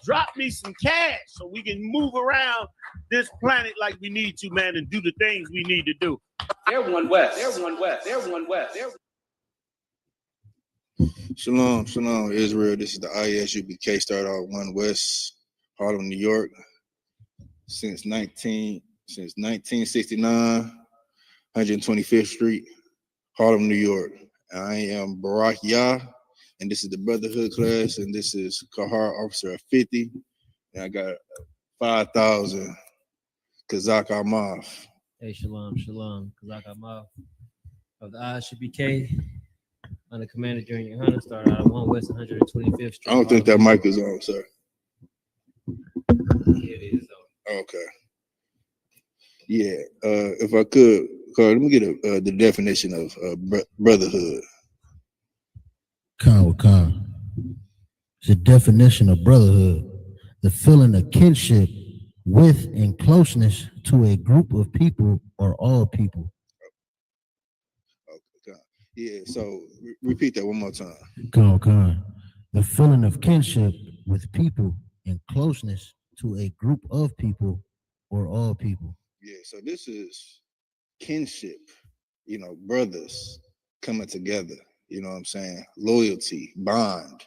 drop me some cash so we can move around this planet like we need to, man, and do the things we need to do. Everyone west. Everyone west. Everyone west. Shalom, shalom, Israel. This is the Isupk, started out 1 West, Harlem, New York, since 1969, 125th Street, Harlem, New York. I am Barak Yah, and this is the Brotherhood class, and this is Kahar Officer of 50, and I got 5,000 Kazak Amaf. Hey, shalom, shalom, Kazak Amaf of the Isupk. Under Commander Junior Hunter, started out at 1 West 125th Street. I don't think that mic is on, sir. Yeah, it is on. Okay. Yeah, if I could, Carl, let me get the definition of brotherhood. Khan. The definition of brotherhood: the feeling of kinship with and closeness to a group of people or all people. Okay. Yeah, so repeat that one more time. Khan. The feeling of kinship with people and closeness to a group of people or all people. Yeah, so this is kinship, brothers coming together, you know what I'm saying? Loyalty, bond.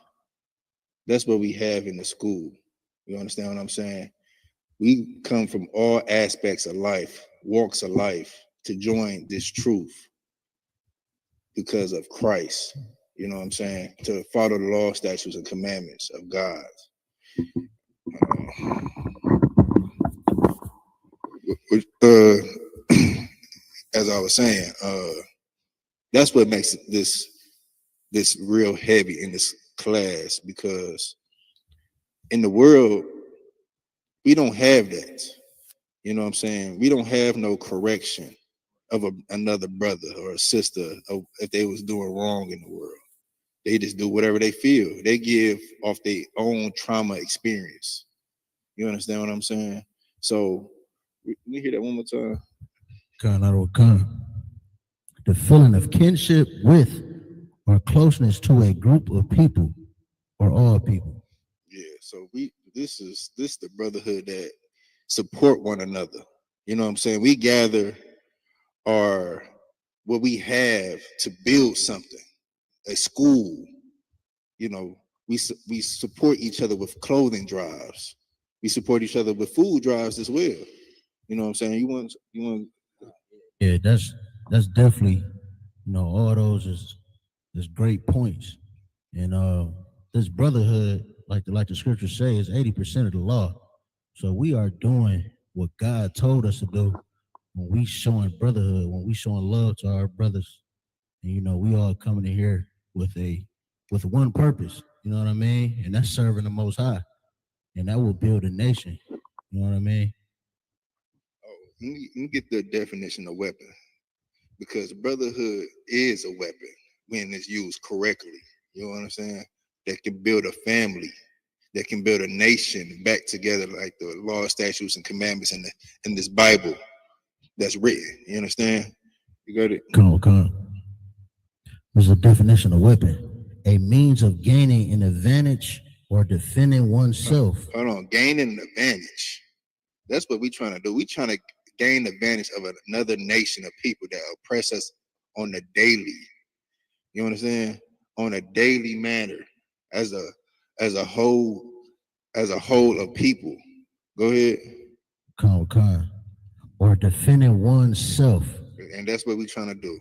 That's what we have in the school. You understand what I'm saying? We come from all aspects of life, walks of life, to join this truth because of Christ. You know what I'm saying? To follow the law, statutes, and commandments of God. As I was saying, that's what makes this real heavy in this class, because in the world we don't have that. You know what I'm saying? We don't have no correction of another brother or a sister if they was doing wrong in the world. They just do whatever they feel. They give off their own trauma experience. You understand what I'm saying? So let me hear that one more time. Khan. The feeling of kinship with or closeness to a group of people or all people. Yeah, so this is the brotherhood that support one another. You know what I'm saying? We gather what we have to build something, a school. We support each other with clothing drives. We support each other with food drives as well. You know what I'm saying? You want. Yeah, that's definitely, all those is great points. And this brotherhood, like the scriptures say, is 80% of the law. So we are doing what God told us to do when we showing brotherhood, when we showing love to our brothers. And we all coming in here with one purpose, you know what I mean? And that's serving the Most High. And that will build a nation. You know what I mean? Oh, let me get the definition of weapon. Because brotherhood is a weapon when it's used correctly. You know what I'm saying? That can build a family, that can build a nation back together, like the law, statutes, and commandments in this Bible that's written. You understand? You got it? Come. There's a definition of weapon: a means of gaining an advantage or defending oneself. Hold on, gaining an advantage. That's what we're trying to do. We're trying to gain advantage of another nation of people that oppress us on the daily. You understand? On a daily manner, as a whole of people. Go ahead. Come. Or defending oneself. And that's what we're trying to do.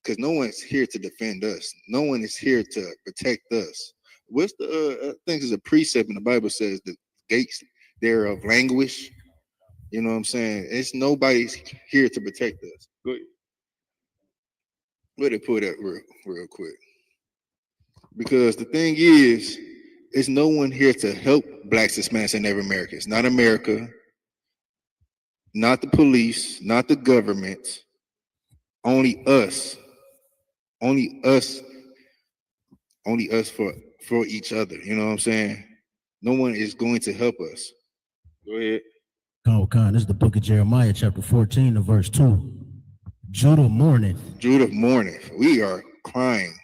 Because no one's here to defend us. No one is here to protect us. What's I think there's a precept in the Bible says the gates thereof languish. You know what I'm saying? It's nobody's here to protect us. Go ahead. Let it pull that real quick. Because the thing is no one here to help Blacks, Hispanics, and Native Americans. Not America, not the police, not the government. Only us. Only us for each other. You know what I'm saying? No one is going to help us. Go ahead. Khan, this is the book of Jeremiah, chapter 14, and verse 2. Judah mourning. We are crying.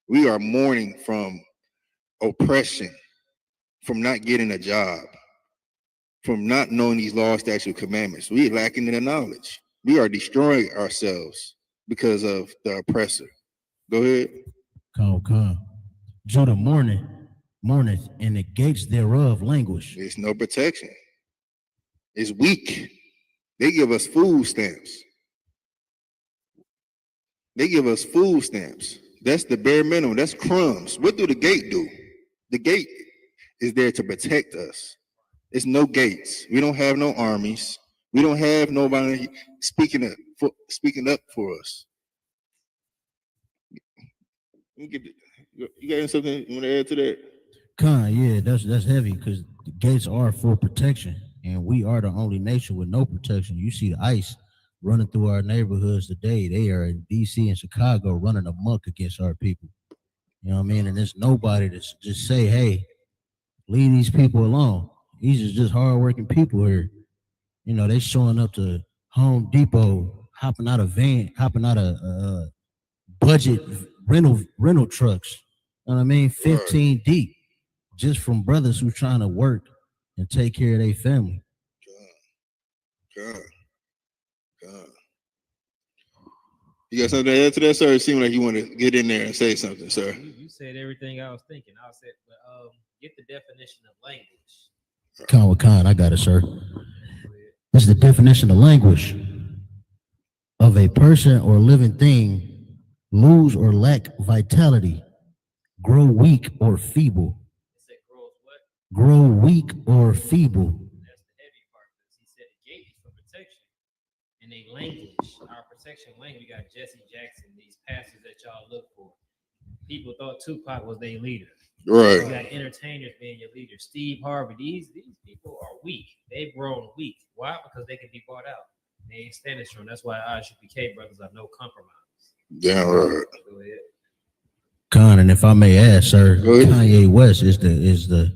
We are mourning from oppression. from not getting a job, from not knowing these laws, statutes, commandments. We are lacking in the knowledge. We are destroying ourselves because of the oppressor. Go ahead. Come. Judah mourneth, and the gates thereof languish. There's no protection. It's weak. They give us food stamps. That's the bare minimum. That's crumbs. What do the gate do? The gate is there to protect us. It's no gates. We don't have no armies. We don't have nobody speaking up for us. You got something you want to add to that? Yeah, that's heavy because the gates are for protection, and we are the only nation with no protection. You see the ICE running through our neighborhoods today. They are in DC and Chicago running amok against our people. You know what I mean? And there's nobody to just say, hey, leave these people alone. These are just hardworking people here. You know, they showing up to Home Depot, hopping out of budget rental trucks. You know what I mean? 15 deep, just from brothers who trying to work and take care of their family. God. You got something to add to that, sir? It seemed like you want to get in there and say something, sir. You said everything I was thinking. I said, but get the definition of language. Khan, I got it, sir. This is the definition of language. Of a person or living thing, lose or lack vitality, grow weak or feeble. It said grows what? Grow weak or feeble. That's the heavy part. He said the gate is for protection. And a language, our protection language, we got Jesse Jackson, these pastors that y'all look for. People thought Tupac was their leader. Right. You got entertainers being your leader. Steve Harvey. These people are weak. They've grown weak. Why? Because they can be bought out. They ain't standing strong. That's why Isupk brothers are no compromise. Yeah, right. Go ahead. Khan, and if I may add, sir, Kanye West is the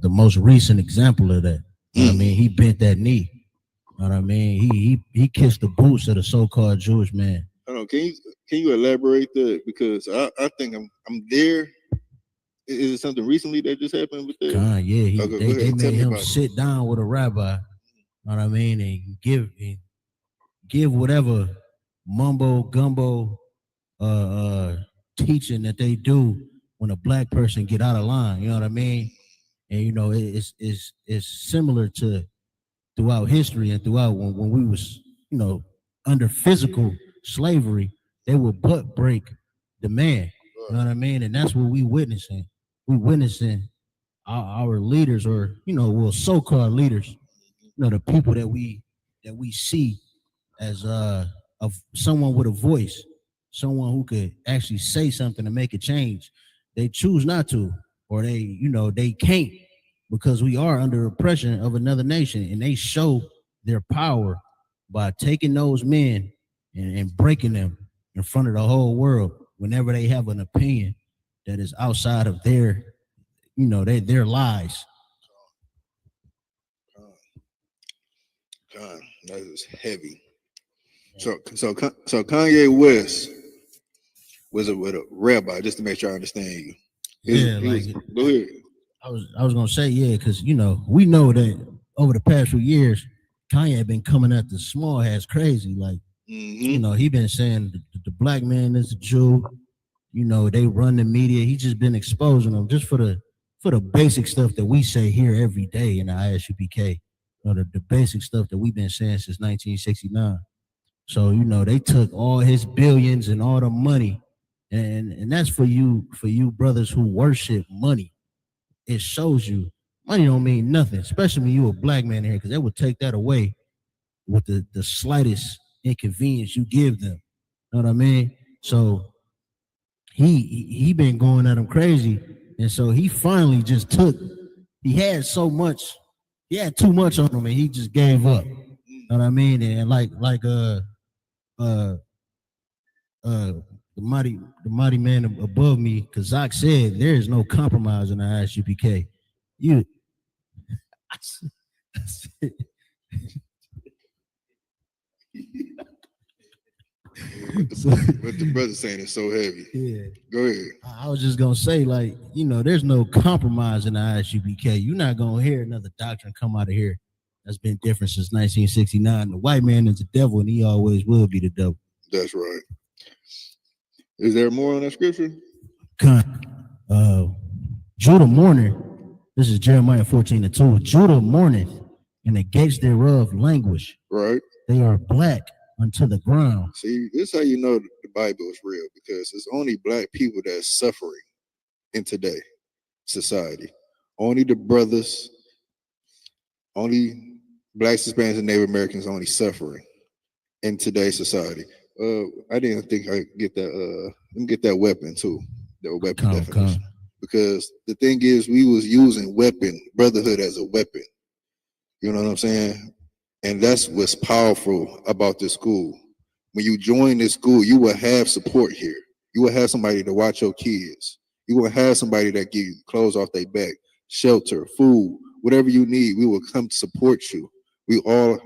most recent example of that. You know what I mean? He bent that knee. You know what I mean? He kissed the boots of the so-called Jewish man. I don't know. Can you elaborate that? Because I think I'm there. Is it something recently that just happened with that? Yeah, they made him sit down with a rabbi. You know what I mean? And give whatever mumbo gumbo teaching that they do when a black person get out of line. You know what I mean? And you know it's similar to throughout history and throughout when we was under physical slavery, they would butt break the man. You know what I mean? And that's what we witnessing. We witnessing our leaders, or so-called leaders. The people that we see as of someone with a voice, someone who could actually say something to make a change. They choose not to, or they can't, because we are under oppression of another nation, and they show their power by taking those men and breaking them in front of the whole world whenever they have an opinion that is outside of their lies. God, that is heavy. So Kanye West was with a rabbi, just to make sure I understand you. Go ahead. I was gonna say, because we know that over the past few years, Kanye had been coming at the small hats crazy. Like, he been saying the black man is a Jew. They run the media. He just been exposing them just for the basic stuff that we say here every day in the Isupk. The basic stuff that we've been saying since 1969. So, they took all his billions and all the money, and that's for you brothers who worship money. It shows you money don't mean nothing, especially when you a black man here, because they would take that away with the slightest inconvenience you give them. You know what I mean? So he been going at him crazy, and so he finally just he had too much on him, and he just gave up. You know what I mean? And like the mighty man above me, Kazak said, there is no compromise in the Isupk. What the brother saying is so heavy. Yeah. Go ahead. I was just gonna say, like, there's no compromise in the ISUPK. You're not gonna hear another doctrine come out of here that's been different since 1969. The white man is the devil, and he always will be the devil. That's right. Is there more on that scripture? Judah mourneth. This is Jeremiah 14:2. Judah mourneth, and the gates thereof languish. Right. They are black unto the ground. See, this is how you know the Bible is real, because it's only black people that's suffering in today's society. Only the brothers, only blacks, Hispanics, and Native Americans only suffering in today's society. I didn't think I get that. Let me get that weapon too. The weapon definition. Because the thing is, we was using brotherhood as a weapon. You know what I'm saying? And that's what's powerful about this school. When you join this school, you will have support here. You will have somebody to watch your kids. You will have somebody that give you clothes off their back, shelter, food, whatever you need. We will come to support you. We all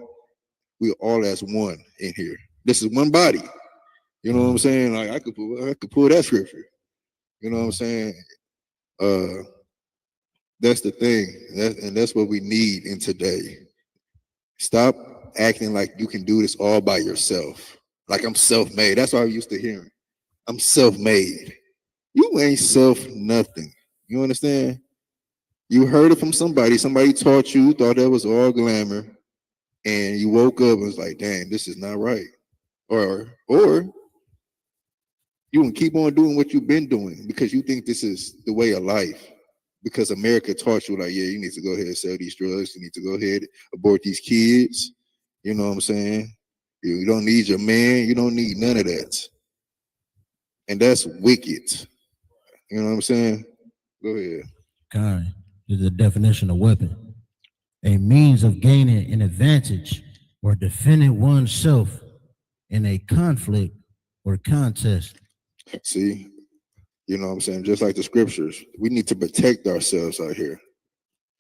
as one in here. This is one body. You know what I'm saying? Like I could pull that scripture. You know what I'm saying? That's the thing, and that's what we need in today. Stop acting like you can do this all by yourself. Like I'm self-made. That's what I used to hear. I'm self-made. You ain't self-nothing. You understand? You heard it from somebody. Somebody taught you, thought that was all glamour, and you woke up and was like, "Damn, this is not right." Or you can keep on doing what you've been doing because you think this is the way of life. Because America taught you, like, yeah, you need to go ahead and sell these drugs. You need to go ahead and abort these kids. You know what I'm saying? You don't need your man. You don't need none of that. And that's wicked. You know what I'm saying? Go ahead. Kind is the definition of weapon. A means of gaining an advantage or defending oneself in a conflict or contest. See? You know what I'm saying? Just like the scriptures, we need to protect ourselves out here.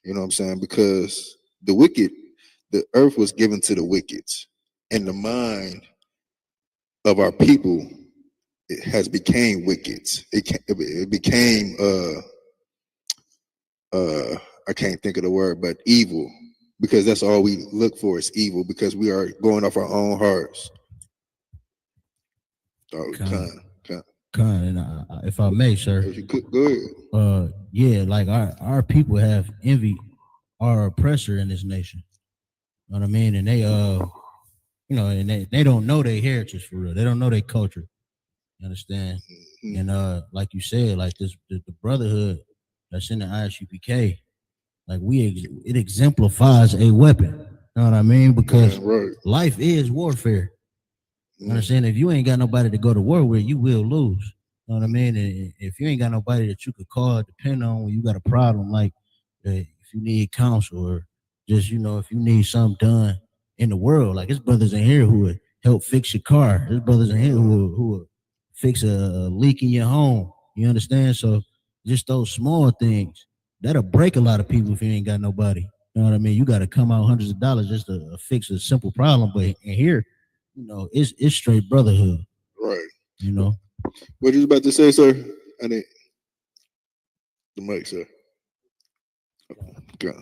You know what I'm saying? Because the earth was given to the wicked, and the mind of our people, it has became wicked. It became I can't think of the word, but evil, because that's all we look for is evil, because we are going off our own hearts. And if I may, sir, if you could, go ahead. Yeah, like our people have envied our oppressor in this nation. You know what I mean? And they and they don't know their heritage for real. They don't know their culture. You understand? Mm-hmm. And like you said, like the brotherhood that's in the ISUPK, like it exemplifies a weapon. You know what I mean? Because life is warfare. You understand? If you ain't got nobody to go to war with, you will lose. You know what I mean? And if you ain't got nobody that you could call, depend on when you got a problem, like if you need counsel or just, if you need something done in the world, like there's brothers in here who would help fix your car. There's brothers in here who would fix a leak in your home. You understand? So just those small things, that'll break a lot of people if you ain't got nobody. You know what I mean? You got to come out hundreds of dollars just to fix a simple problem. But in here, it's straight brotherhood. Right. What you was about to say, sir? I didn't. The mic, sir. Okay.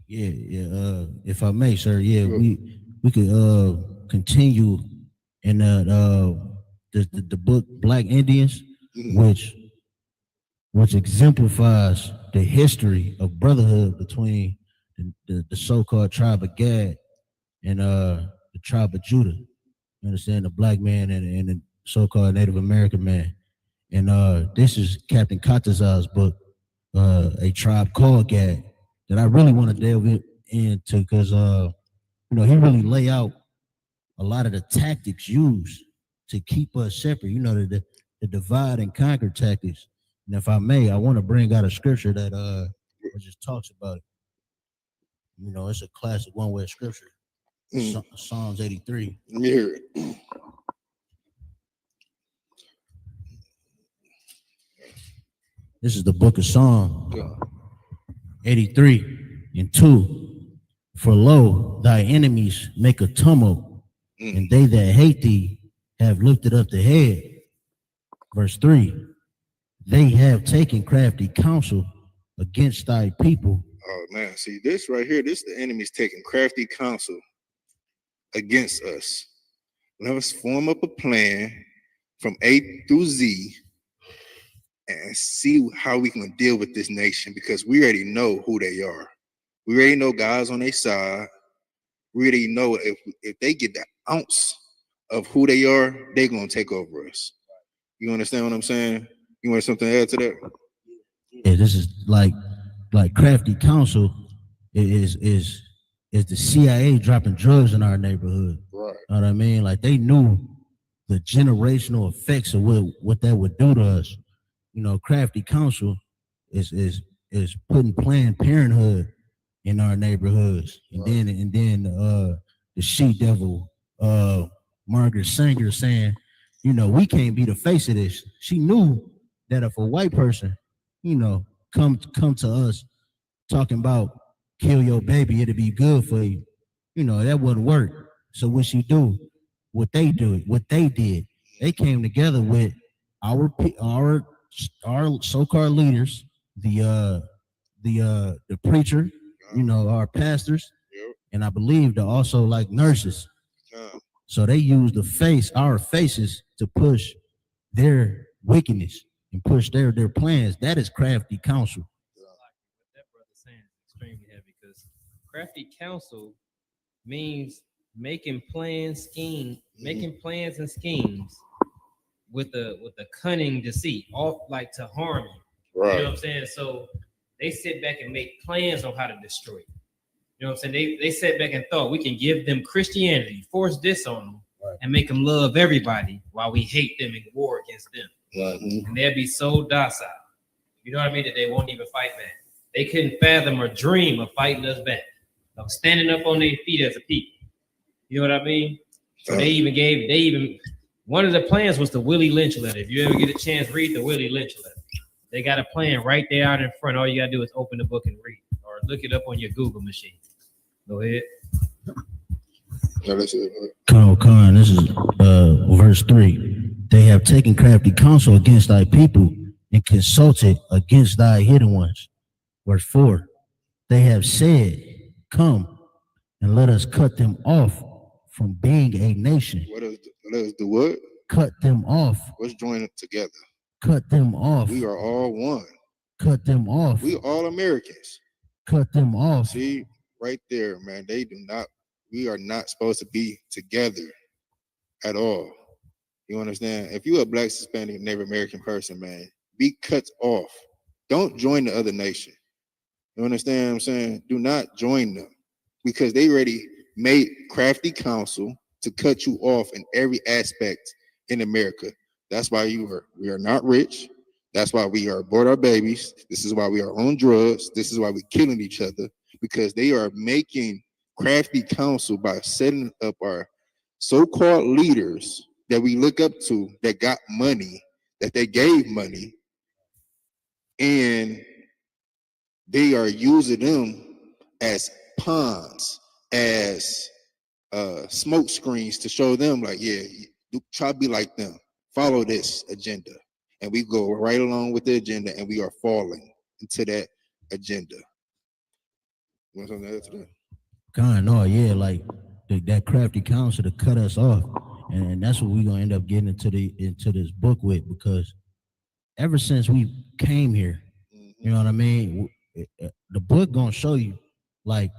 Yeah. If I may, sir. Yeah, we could continue in the book Black Indians, mm-hmm. which exemplifies the history of brotherhood between the so-called tribe of Gad and the tribe of Judah. You understand? The black man and the so-called Native American man. And this is Captain Katazal's book, A Tribe Called Gad, that I really want to delve into because he really lay out a lot of the tactics used to keep us separate, the divide and conquer tactics. And if I may, I want to bring out a scripture that just talks about it. It's a classic one-way scripture. Psalms 83. Let me hear it. This is the book of Psalms 83:2. For lo, thy enemies make a tumult, and they that hate thee have lifted up the head. Verse 3, they have taken crafty counsel against thy people. Oh man, see this right here, this the enemy's taking crafty counsel against us. Let us form up a plan from A through Z and see how we can deal with this nation, because we already know who they are. We already know God's on their side. We already know if they get the ounce of who they are, they're gonna take over us. You understand what I'm saying? You want something to add to that? Yeah, this is like crafty counsel is the CIA dropping drugs in our neighborhood. Right. You know what I mean? Like they knew the generational effects of what that would do to us. You know, crafty counsel is putting Planned Parenthood in our neighborhoods, and Right. then the she devil Margaret Sanger saying, you know, we can't be the face of this. She knew that if a white person, you know, come to us talking about kill your baby, it'll be good for you. You know, that wouldn't work. So what she do, what they did, they came together with our so-called leaders, the preacher, you know, our pastors, Yep. and I believe also like nurses. So they used our faces to push their wickedness and push their plans. That is crafty counsel. What that brother saying is extremely heavy because crafty counsel means making plans and schemes with a cunning deceit, all like to harm you. Right. You know what I'm saying? So they sit back and make plans on how to destroy you. You know what I'm saying? They sat back and thought we can give them Christianity, force this on them, right, and make them love everybody while we hate them and war against them. Right. And they'll be so docile. You know what I mean? That they won't even fight back. They couldn't fathom or dream of fighting us back, of standing up on their feet as a people. You know what I mean? So one of the plans was the Willie Lynch letter. If you ever get a chance, read the Willie Lynch letter. They got a plan right there out in front. All you gotta do is open the book and read, or look it up on your Google machine. Go ahead. Khan, this is verse 3. They have taken crafty counsel against thy people and consulted against thy hidden ones. Verse 4. They have said, come and let us cut them off from being a nation. Let us do what? Cut them off. Let's join it together. Cut them off. We are all one. Cut them off. We all Americans. Cut them off. See, right there, man. We are not supposed to be together at all. You understand? If you're a Black, Hispanic, Native American person, man, be cut off. Don't join the other nation. You understand what I'm saying? Do not join them, because they already made crafty counsel to cut you off in every aspect in America. That's why we are not rich. That's why we are abort our babies. This is why we are on drugs. This is why we're killing each other, because they are making crafty counsel by setting up our so-called leaders that we look up to, that got money, that they gave money, and they are using them as pawns, as smoke screens to show them like, yeah, you try to be like them, follow this agenda. And we go right along with the agenda, and we are falling into that agenda. You want something to add to that? God, no, yeah, like that crafty counsel to cut us off, and that's what we're gonna end up getting into this book with, because ever since we came here, you know what I mean, the book gonna show you like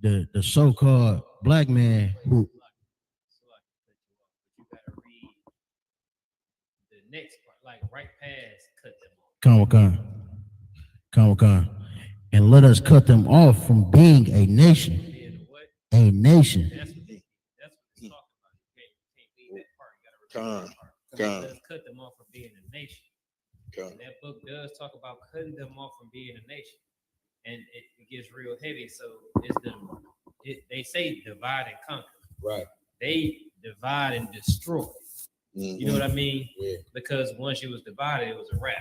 the so-called Black man who. You gotta read the next part, like right past cut them off. Come, and let us cut them off from being a nation. A nation. That's what he's talking about. You can't leave that part. You gotta repeat that part. Let us cut them off from being a nation. And that book does talk about cutting them off from being a nation, and it gets real heavy. So they say divide and conquer. Right. They divide and destroy. Mm-hmm. You know what I mean? Yeah. Because once you was divided, it was a wrap.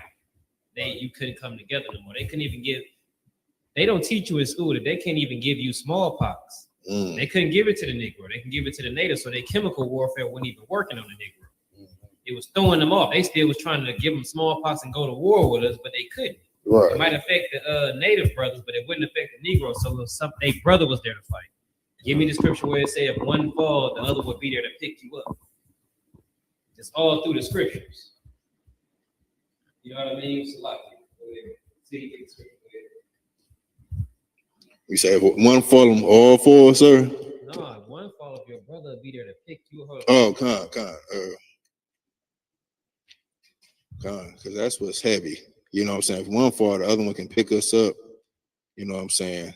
You couldn't come together no more. They couldn't even they don't teach you in school that they can't even give you smallpox. They couldn't give it to the Negro. They can give it to the native, so their chemical warfare wasn't even working on the Negro. it was throwing them off. They still was trying to give them smallpox and go to war with us, but they couldn't. Right. It might affect the native brothers, but it wouldn't affect the Negroes. So their brother was there to fight. Give me the scripture where it said, if one fall, the other would be there to pick you up. It's all through the scriptures. You know what I mean? So like, see, You say one fall them all four, sir? no, if one fall, if your brother would be there to pick you up. Oh, because that's what's heavy. You know what I'm saying? If one fall, the other one can pick us up. You know what I'm saying?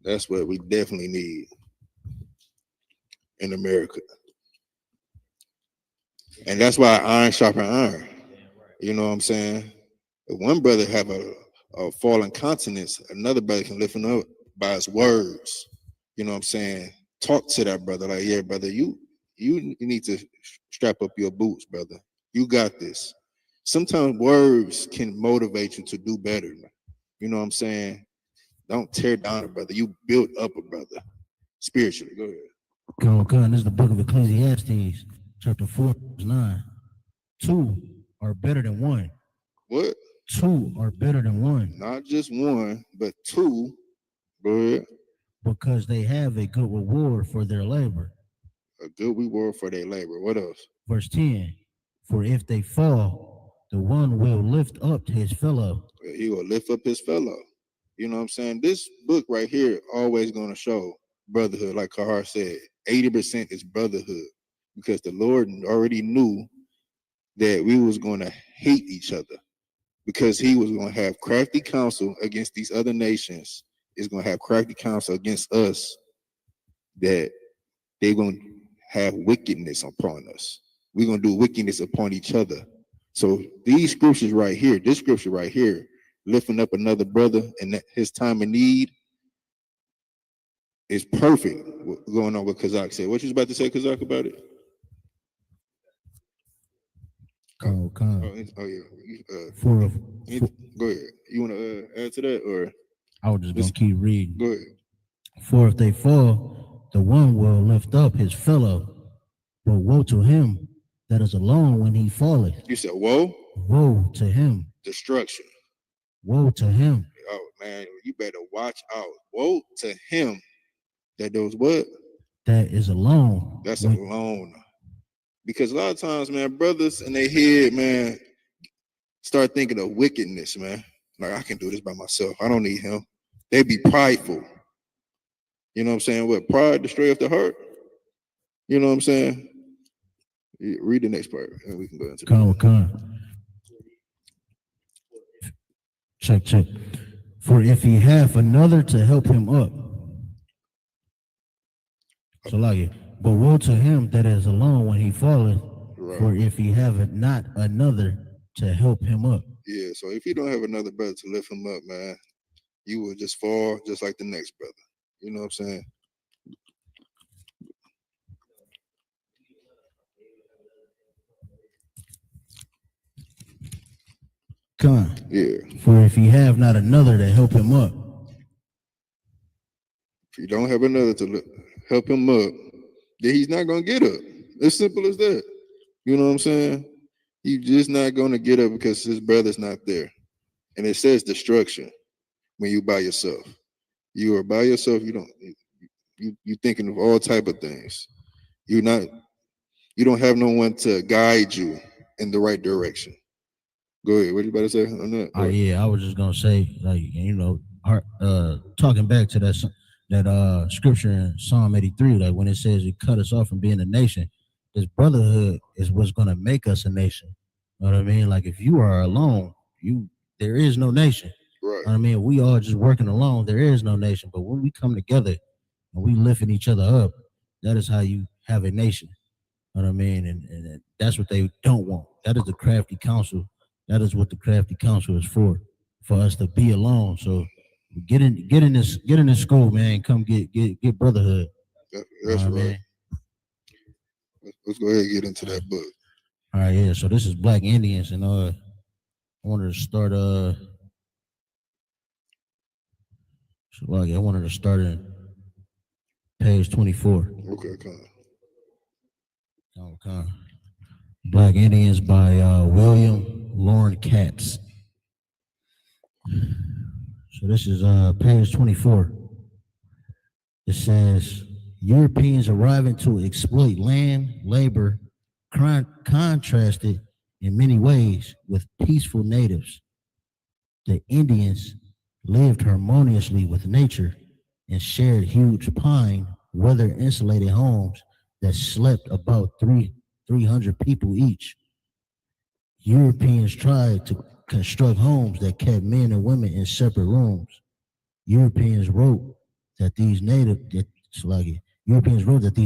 That's what we definitely need in America. And that's why iron sharpen iron. You know what I'm saying? If one brother have a fallen countenance, another brother can lift him up by his words. You know what I'm saying? Talk to that brother like, yeah, brother, you need to strap up your boots, brother. You got this. Sometimes words can motivate you to do better. You know what I'm saying? Don't tear down a brother. You build up a brother spiritually. Go ahead. Come on. This is the book of Ecclesiastes, chapter 4, verse 9. 2 are better than 1. What? 2 are better than 1. Not just 1, but 2. Go ahead. Because they have a good reward for their labor. A good reward for their labor. What else? Verse 10. For if they fall, the one will lift up his fellow. He will lift up his fellow. You know what I'm saying? This book right here always going to show brotherhood. Like Kahar said, 80% is brotherhood. Because the Lord already knew that we was going to hate each other. Because he was going to have crafty counsel against these other nations. Is going to have crafty counsel against us. That they're going to have wickedness upon us. We're going to do wickedness upon each other. So these scriptures right here, this scripture right here, lifting up another brother in his time of need, is perfect. What's going on with Kazak said. What you was about to say, Kazak, about it? Oh yeah. Go ahead. You want to add to that, or I was just gonna keep reading. Go ahead. For if they fall, the one will lift up his fellow, but woe to him that is alone when he falleth. You said woe? Woe to him. Destruction. Woe to him. Oh man, you better watch out. Woe to him that does what? That is alone. That's alone. Because a lot of times, man, brothers in their head, man, start thinking of wickedness, man. Like, I can do this by myself. I don't need him. They be prideful. You know what I'm saying? What, pride destroyeth the heart? You know what I'm saying? Read the next part, and we can go into Come. Check. For if he hath another to help him up. So like it. But woe to him that is alone when he falleth. Right. For if he have not another to help him up. Yeah, so if you don't have another brother to lift him up, man, you will just fall just like the next brother. You know what I'm saying? Come. Yeah. For if he have not another to help him up. If you don't have another to help him up, then he's not going to get up. As simple as that. You know what I'm saying? He's just not going to get up because his brother's not there. And it says destruction when you by yourself. You are by yourself, you thinking of all type of things. You don't have no one to guide you in the right direction. Go ahead. What you about to say on that? Yeah, I was just gonna say, like, talking back to that scripture in Psalm 83, like when it says it cut us off from being a nation, this brotherhood is what's gonna make us a nation. You know what I mean? Like if you are alone, there is no nation. Right. You know what I mean? We all just working alone, there is no nation. But when we come together and we lifting each other up, that is how you have a nation. You know what I mean? And that's what they don't want. That is the crafty counsel. That is what the crafty counsel is for us to be alone. So get in this school, man. Come get brotherhood. That's right. Man? Let's go ahead and get into that book. All right, yeah. So this is Black Indians, and I wanted to start in page 24. Okay, come. Okay. Black Indians by William Lorne Katz. So this is page 24. It says, Europeans arriving to exploit land, labor, contrasted in many ways with peaceful natives. The Indians lived harmoniously with nature and shared huge pine, weather-insulated homes that slept about 300 people each. Europeans tried to construct homes that kept men and women in separate rooms. Europeans wrote that these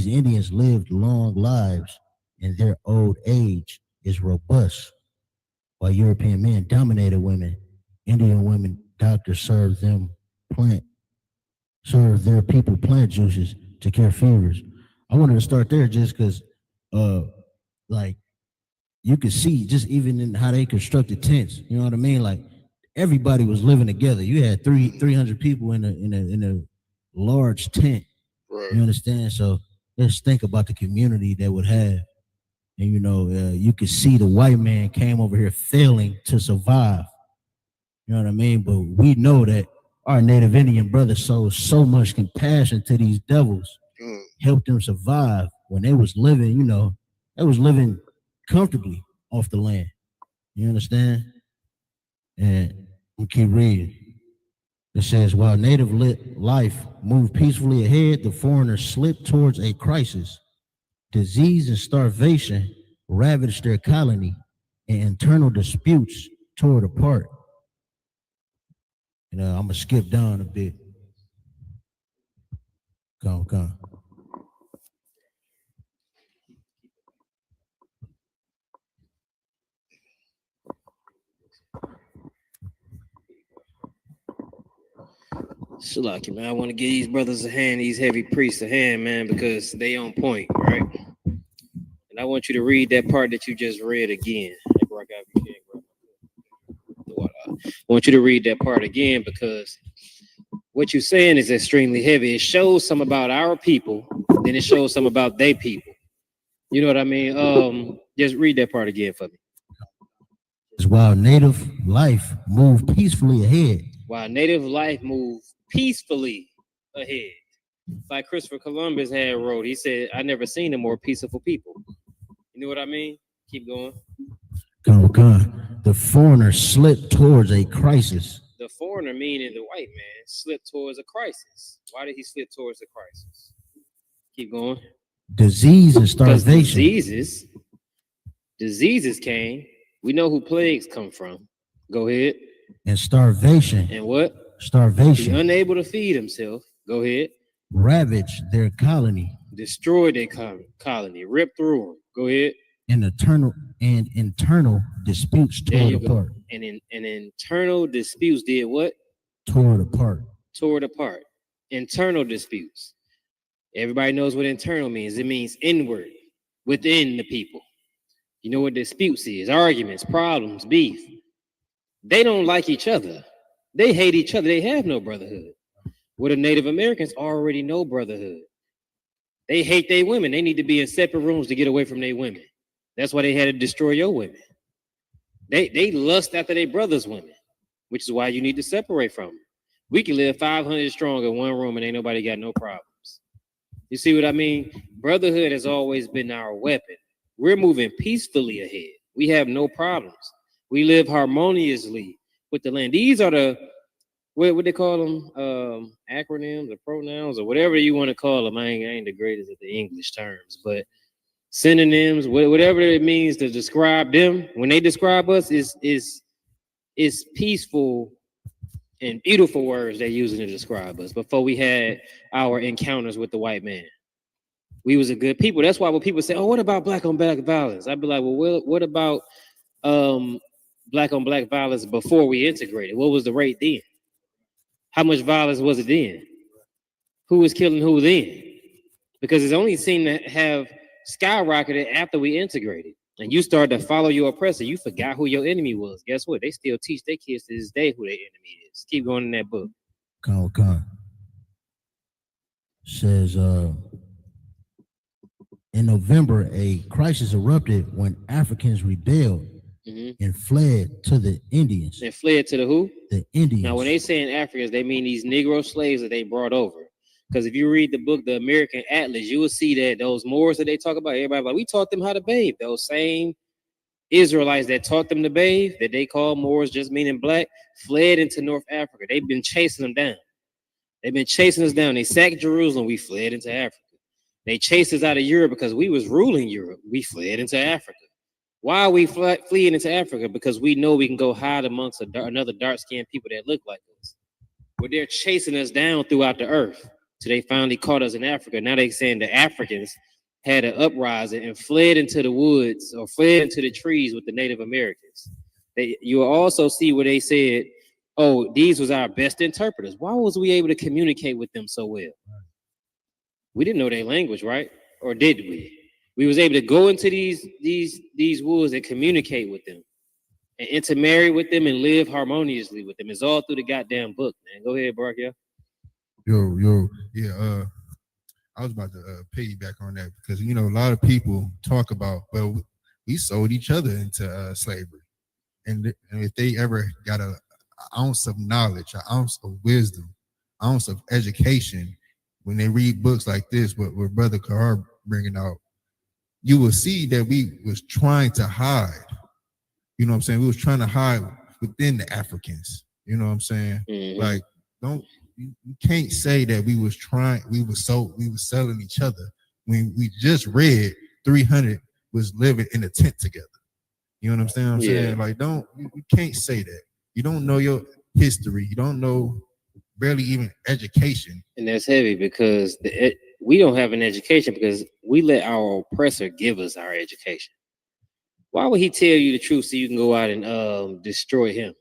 Indians lived long lives and their old age is robust. While European men dominated women, Indian women doctors served their people plant juices to cure fevers. I wanted to start there just because like you could see just even in how they constructed tents, you know what I mean? Like everybody was living together. You had 300 people in a large tent. Right. You understand? So let's think about the community that would have. And you could see the white man came over here failing to survive. You know what I mean? But we know that our Native Indian brothers showed so much compassion to these devils, helped them survive when they was living, they was living comfortably off the land. You understand? And we keep reading. It says, while native life moved peacefully ahead, the foreigners slipped towards a crisis. Disease and starvation ravaged their colony, and internal disputes tore it apart. I'm gonna skip down a bit. Come. Shalaki, man, I want to give these brothers a hand, these heavy priests a hand, man, because they on point, right? And I want you to read that part that you just read again. I want you to read that part again because what you're saying is extremely heavy. It shows some about our people, then it shows some about their people. You know what I mean? Just read that part again for me. While native life moved peacefully ahead. While native life moved peacefully ahead. Like Christopher Columbus had wrote, he said, I never seen a more peaceful people. You know what I mean? Keep going. Come. The foreigner slipped towards a crisis. The foreigner, meaning the white man, slipped towards a crisis. Why did he slip towards a crisis? Keep going. Disease and starvation. Diseases came. We know who plagues come from. Go ahead. And starvation. And what? Starvation. Be unable to feed himself. Go ahead. Ravaged their colony. Destroyed their colony. Ripped through them. Go ahead. And internal disputes tore it apart. And internal disputes did what? Tore it apart. Tore it apart. Internal disputes. Everybody knows what internal means. It means inward, within the people. You know what disputes is? Arguments, problems, beef. They don't like each other. They hate each other. They have no brotherhood. Where the Native Americans already know brotherhood. They hate their women. They need to be in separate rooms to get away from their women. That's why they had to destroy your women. They lust after their brothers' women, which is why you need to separate from them. We can live 500 strong in one room and ain't nobody got no problems. You see what I mean? Brotherhood has always been our weapon. We're moving peacefully ahead. We have no problems. We live harmoniously with the land. These are the, what they call them, acronyms or pronouns or whatever you want to call them. I ain't the greatest at the English terms, but synonyms, whatever it means to describe them. When they describe us, is peaceful and beautiful words they're using to describe us. Before we had our encounters with the white man, we was a good people. That's why when people say, "Oh, what about black on black violence?" I'd be like, "Well, what about black on black violence before we integrated? What was the rate then? How much violence was it then? Who was killing who then? Because it's only seemed to have skyrocketed after we integrated. And you started to follow your oppressor. You forgot who your enemy was. Guess what? They still teach their kids to this day who their enemy is. Keep going in that book. Come. Says In November, a crisis erupted when Africans rebelled and fled to the Indians. They fled to the who? The Indians. Now, when they say in Africans, they mean these Negro slaves that they brought over. Because if you read the book, The American Atlas, you will see that those Moors that they talk about, everybody like, we taught them how to bathe. Those same Israelites that taught them to bathe, that they call Moors, just meaning black, fled into North Africa. They've been chasing them down. They've been chasing us down. They sacked Jerusalem. We fled into Africa. They chased us out of Europe because we was ruling Europe. We fled into Africa. Why are we fleeing into Africa? Because we know we can go hide amongst another dark-skinned people that look like us. But they're chasing us down throughout the earth. So they finally caught us in Africa. Now they're saying the Africans had an uprising and fled into the woods or fled into the trees with the Native Americans. You will also see where they said, oh, these was our best interpreters. Why was we able to communicate with them so well? We didn't know their language, right? Or did we? We was able to go into these woods and communicate with them and intermarry with them and live harmoniously with them. It's all through the goddamn book, man. Go ahead, Barack. Yeah. Yeah. I was about to piggyback on that because a lot of people talk about, well, we sold each other into slavery, and if they ever got an ounce of knowledge, an ounce of wisdom, an ounce of education, when they read books like this, what Brother Kahar bringing out, you will see that we was trying to hide. You know what I'm saying? We was trying to hide within the Africans. You know what I'm saying? Mm-hmm. Like, you can't say that we was selling each other when we just read 300 was living in a tent together. You know what I'm saying? Like, you can't say that. You don't know your history. You don't know barely even education. And that's heavy because we don't have an education because we let our oppressor give us our education. Why would he tell you the truth so you can go out and destroy him?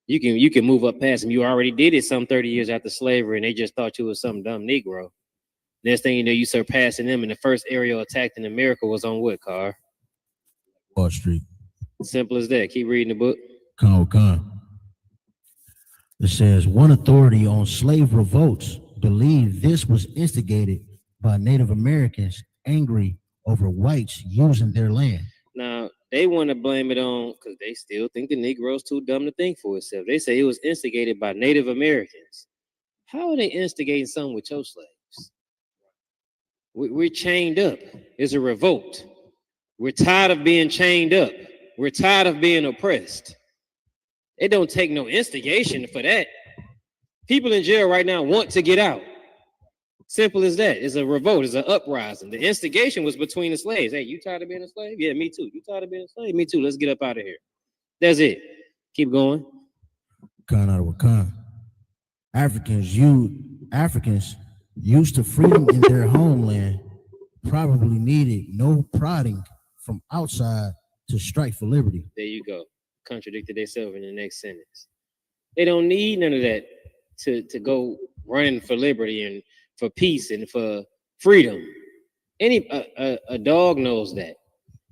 You can move up past him. You already did it some 30 years after slavery, and they just thought you was some dumb Negro. Next thing you know, you surpassing them, and the first aerial attack in America was on what, Carr? Wall Street. Simple as that. Keep reading the book. Con. It says, one authority on slave revolts believed this was instigated by Native Americans angry over whites using their land. Now, they want to blame it on, because they still think the Negro's too dumb to think for itself. They say it was instigated by Native Americans. How are they instigating something with your slaves? We're chained up. It's a revolt. We're tired of being chained up. We're tired of being oppressed. It don't take no instigation for that. People in jail right now want to get out. Simple as that. It's a revolt. It's an uprising. The instigation was between the slaves. Hey, you tired of being a slave? Yeah, me too. You tired of being a slave? Me too. Let's get up out of here. That's it. Keep going. Con out of Wakan. Africans used to freedom in their homeland probably needed no prodding from outside to strike for liberty. There you go. Contradicted themselves in the next sentence. They don't need none of that to go running for liberty and for peace and for freedom. A dog knows that.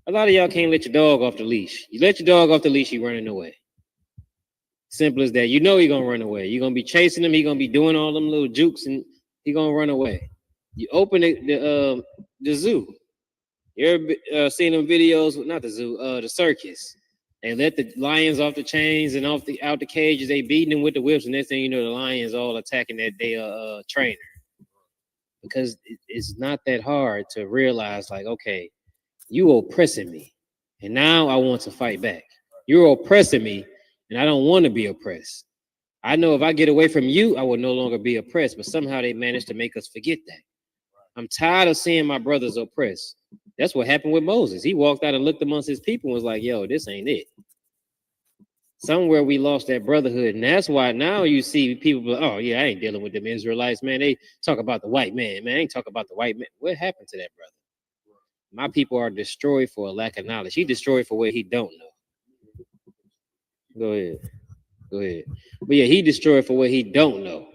A lot of y'all can't let your dog off the leash. You let your dog off the leash, he running away. Simple as that. You know he gonna run away. You're gonna be chasing him. He gonna be doing all them little jukes, and he gonna run away. You open the zoo. You ever seen them videos? Not the zoo, the circus. They let the lions off the chains and out the cages. They beating them with the whips, and next thing you know, the lions all attacking that trainer. Because it's not that hard to realize, like, okay, you oppressing me, and now I want to fight back. You're oppressing me, and I don't want to be oppressed. I know if I get away from you, I will no longer be oppressed, but somehow they managed to make us forget that. I'm tired of seeing my brothers oppressed. That's what happened with Moses. He walked out and looked amongst his people and was like, yo, this ain't it. Somewhere we lost that brotherhood. And that's why now you see people, oh, yeah, I ain't dealing with them Israelites, man. They talk about the white man, man. I ain't talk about the white man. What happened to that brother? My people are destroyed for a lack of knowledge. He destroyed for what he don't know. Go ahead. But yeah, he destroyed for what he don't know.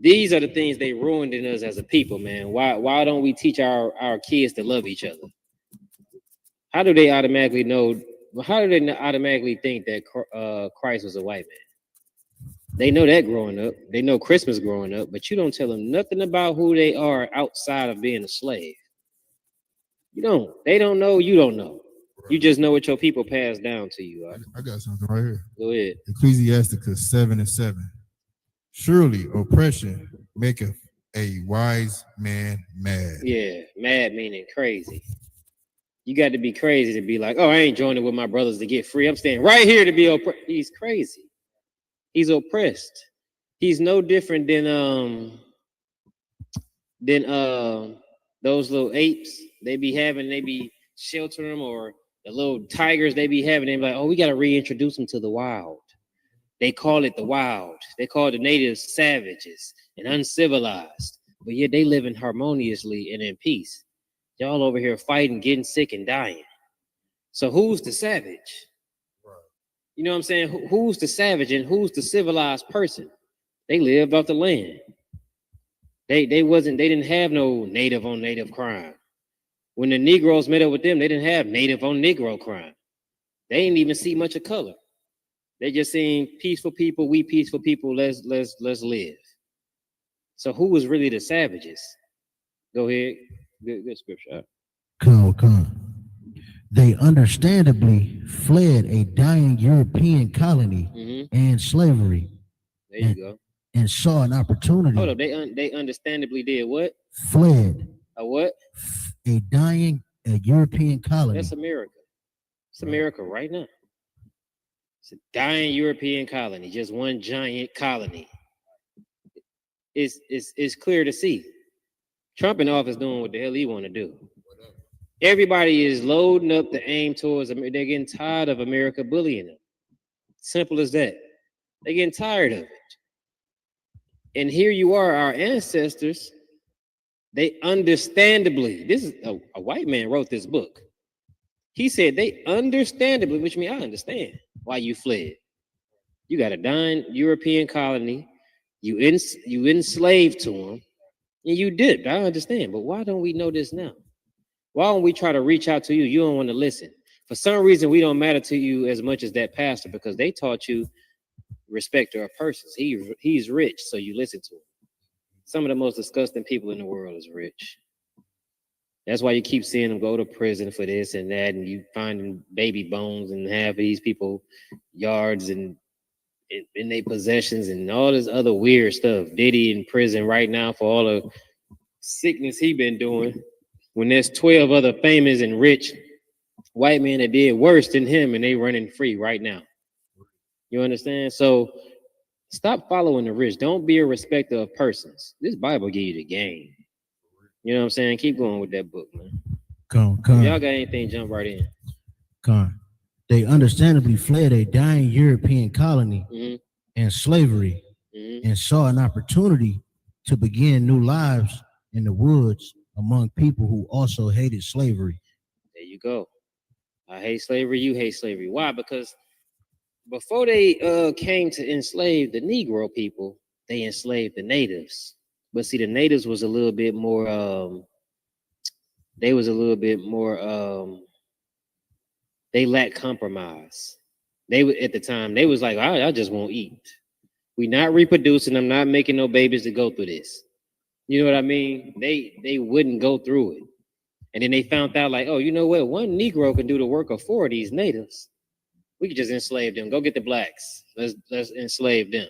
These are the things they ruined in us as a people, man. Why don't we teach our kids to love each other? How do they automatically know? How do they automatically think that Christ was a white man? They know that growing up. They know Christmas growing up, but you don't tell them nothing about who they are outside of being a slave. You don't. They don't know. You don't know. You just know what your people passed down to you. Right? I got something right here. Go ahead. Ecclesiasticus 7:7. Surely oppression maketh a wise man mad. Yeah, mad meaning crazy. You got to be crazy to be like, oh, I ain't joining with my brothers to get free. I'm staying right here to be oppressed. He's crazy. He's oppressed. He's no different than those little apes they be sheltering them, or the little tigers they be having. They be like, oh, we got to reintroduce them to the wild. They call it the wild. They call the natives savages and uncivilized. But yet they living harmoniously and in peace. Y'all over here fighting, getting sick, and dying. So who's the savage? You know what I'm saying? Who's the savage and who's the civilized person? They lived off the land. They didn't have no native on native crime. When the Negroes met up with them, they didn't have native on Negro crime. They didn't even see much of color. They just seen peaceful people, we peaceful people, let's live. So who was really the savages? Go ahead. Good scripture. Come. They understandably fled a dying European colony and slavery. There you go. And saw an opportunity. Hold up, they understandably did what? Fled. A what? A dying European colony. That's America. It's America right now. It's a dying European colony, just one giant colony. It's clear to see. Trump in office doing what the hell he want to do. Everybody is loading up the aim towards America. They're getting tired of America bullying them. Simple as that. They're getting tired of it. And here you are, our ancestors. They understandably, this is a white man wrote this book. He said they understandably, which means I understand why you fled. You got a dying European colony. You enslaved to them, and you did. I understand, but why don't we know this now? Why don't we try to reach out to you? You don't want to listen. For some reason, we don't matter to you as much as that pastor because they taught you respect our persons. He's rich, so you listen to him. Some of the most disgusting people in the world is rich. That's why you keep seeing them go to prison for this and that, and you finding baby bones in half of these people yards and in their possessions and all this other weird stuff. Diddy in prison right now for all the sickness he been doing, when there's 12 other famous and rich white men that did worse than him and they running free right now. You understand? So stop following the rich. Don't be a respecter of persons. This Bible give you the game. You know what I'm saying? Keep going with that book, man. Come. Y'all got anything, jump right in. Come. They understandably fled a dying European colony and slavery and saw an opportunity to begin new lives in the woods among people who also hated slavery. There you go. I hate slavery. You hate slavery. Why? Because before they came to enslave the Negro people, they enslaved the natives. But see, the natives was a little bit more, they lacked compromise. At the time, they was like, I just won't eat. We not reproducing. I'm not making no babies to go through this. You know what I mean? They wouldn't go through it. And then they found out like, oh, you know what? One Negro can do the work of 4 of these natives. We could just enslave them. Go get the blacks. Let's enslave them.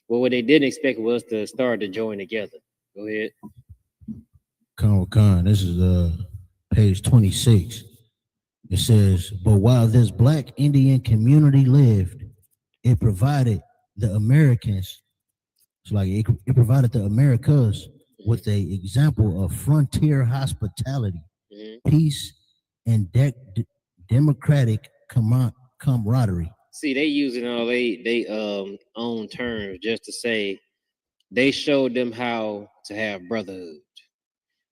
Well, what they didn't expect was to start to join together. Go ahead. Con. This is page 26. It says, but while this black Indian community lived, it provided the Americans, it provided the Americas with an example of frontier hospitality, peace, and democratic camaraderie. See, they using all they own terms just to say they showed them how to have brotherhood.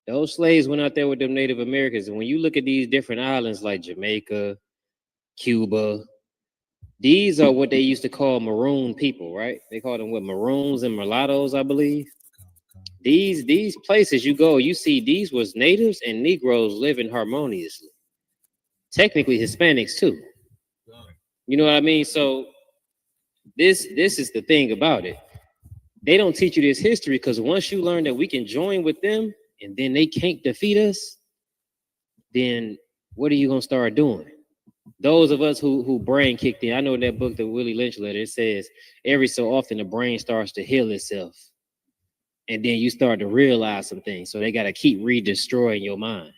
Those slaves went out there with them Native Americans, and when you look at these different islands like Jamaica, Cuba, these are what they used to call maroon people, right? They call them what, maroons and mulattoes, I believe. These places you go, you see these was natives and Negroes living harmoniously. Technically Hispanics too. You know what I mean? So this is the thing about it. They don't teach you this history because once you learn that we can join with them and then they can't defeat us, then what are you gonna start doing? Those of us who brain kicked in, I know in that book, the Willie Lynch letter, it says every so often the brain starts to heal itself. And then you start to realize some things. So they got to keep re-destroying your mind.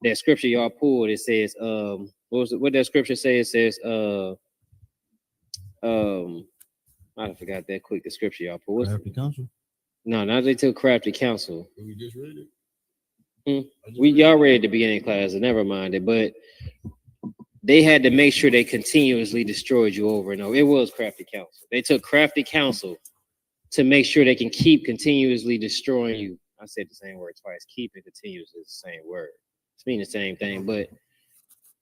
That scripture y'all pulled, it says, what that scripture says? It says, I forgot that quick, the scripture y'all pulled. Crafty counsel? No, not they took crafty counsel. We just read it. Y'all read at the beginning class, so never mind it, but they had to make sure they continuously destroyed you over and over. It was crafty counsel. They took crafty counsel to make sure they can keep continuously destroying you. I said the same word twice. Keep and continuously is the same word. It's mean the same thing, but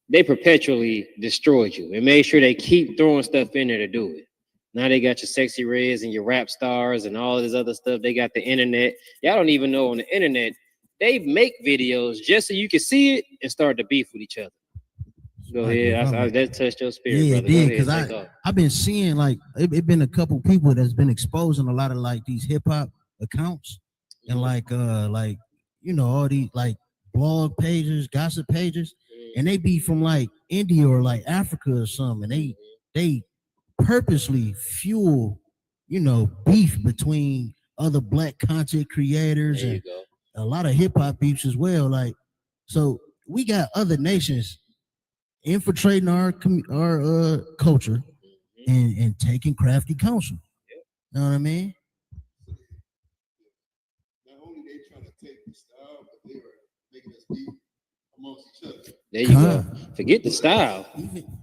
they perpetually destroyed you and made sure they keep throwing stuff in there to do it. Now they got your sexy reds and your rap stars and all this other stuff. They got the internet. Y'all don't even know on the internet, they make videos just so you can see it and start to beef with each other. Go ahead. That touched your spirit, yeah, brother. it did, because I've been seeing like it been a couple people that's been exposing a lot of like these hip hop accounts and like you know, all these like blog pages, gossip pages, and they be from like India or like Africa or something. And they purposely fuel, you know, beef between other black content creators and a lot of hip hop beefs as well. Like, so we got other nations infiltrating our culture and taking crafty counsel. You know what I mean? Not only they trying to take the style, but they were making us beef amongst each other. There you go. Forget the style.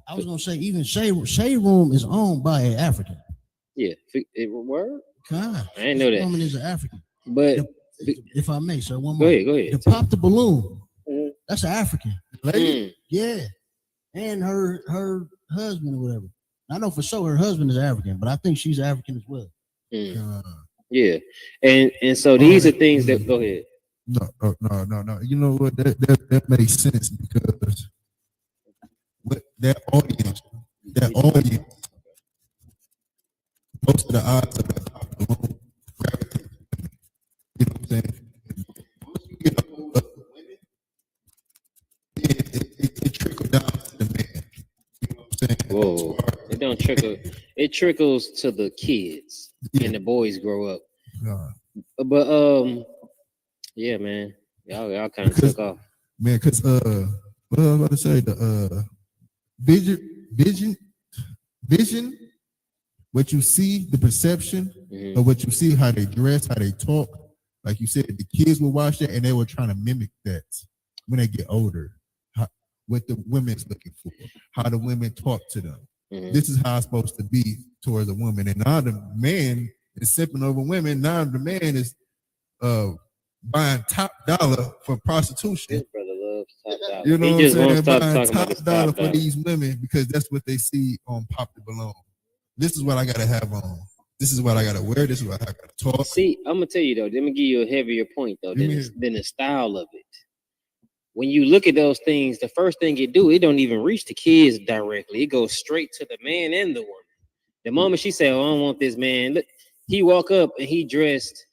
I was gonna say even Shade Room is owned by an African. Yeah, it word. I didn't know that. Woman is an African. But if I may, sir, one go more. Ahead. To Pop the Balloon, that's an African lady. Yeah, and her husband or whatever. I know for sure her husband is African, but I think she's African as well. Yeah, and so these are things that go ahead. No. You know what? That makes sense because that audience, most of the odds of that alone gravitate. You know what I'm saying? It trickles down to the man. You know what I'm saying? Whoa! It don't trickle. It trickles to the kids, and the boys grow up. But yeah, man, y'all kind of took off. Man, because what I was about to say, the vision, what you see, the perception of what you see, how they dress, how they talk. Like you said, the kids will watch that and they were trying to mimic that when they get older. What the women's looking for, how the women talk to them. This is how it's supposed to be towards a woman. And now the man is sipping over women. Now the man is buying top dollar for prostitution. This brother loves top dollar. You know He what I'm just saying? won't stop Buying talking about top this dollar top for dollar. these women because that's what they see on Pop the Balloon. This is what I gotta have on. This is what I gotta wear. This is what I gotta talk. See, I'm gonna tell you though. Let me give you a heavier point though than the style of it. When you look at those things, the first thing it do, it don't even reach the kids directly. It goes straight to the man and the woman. The moment she said, "Oh, I don't want this man," look, he walk up and he dressed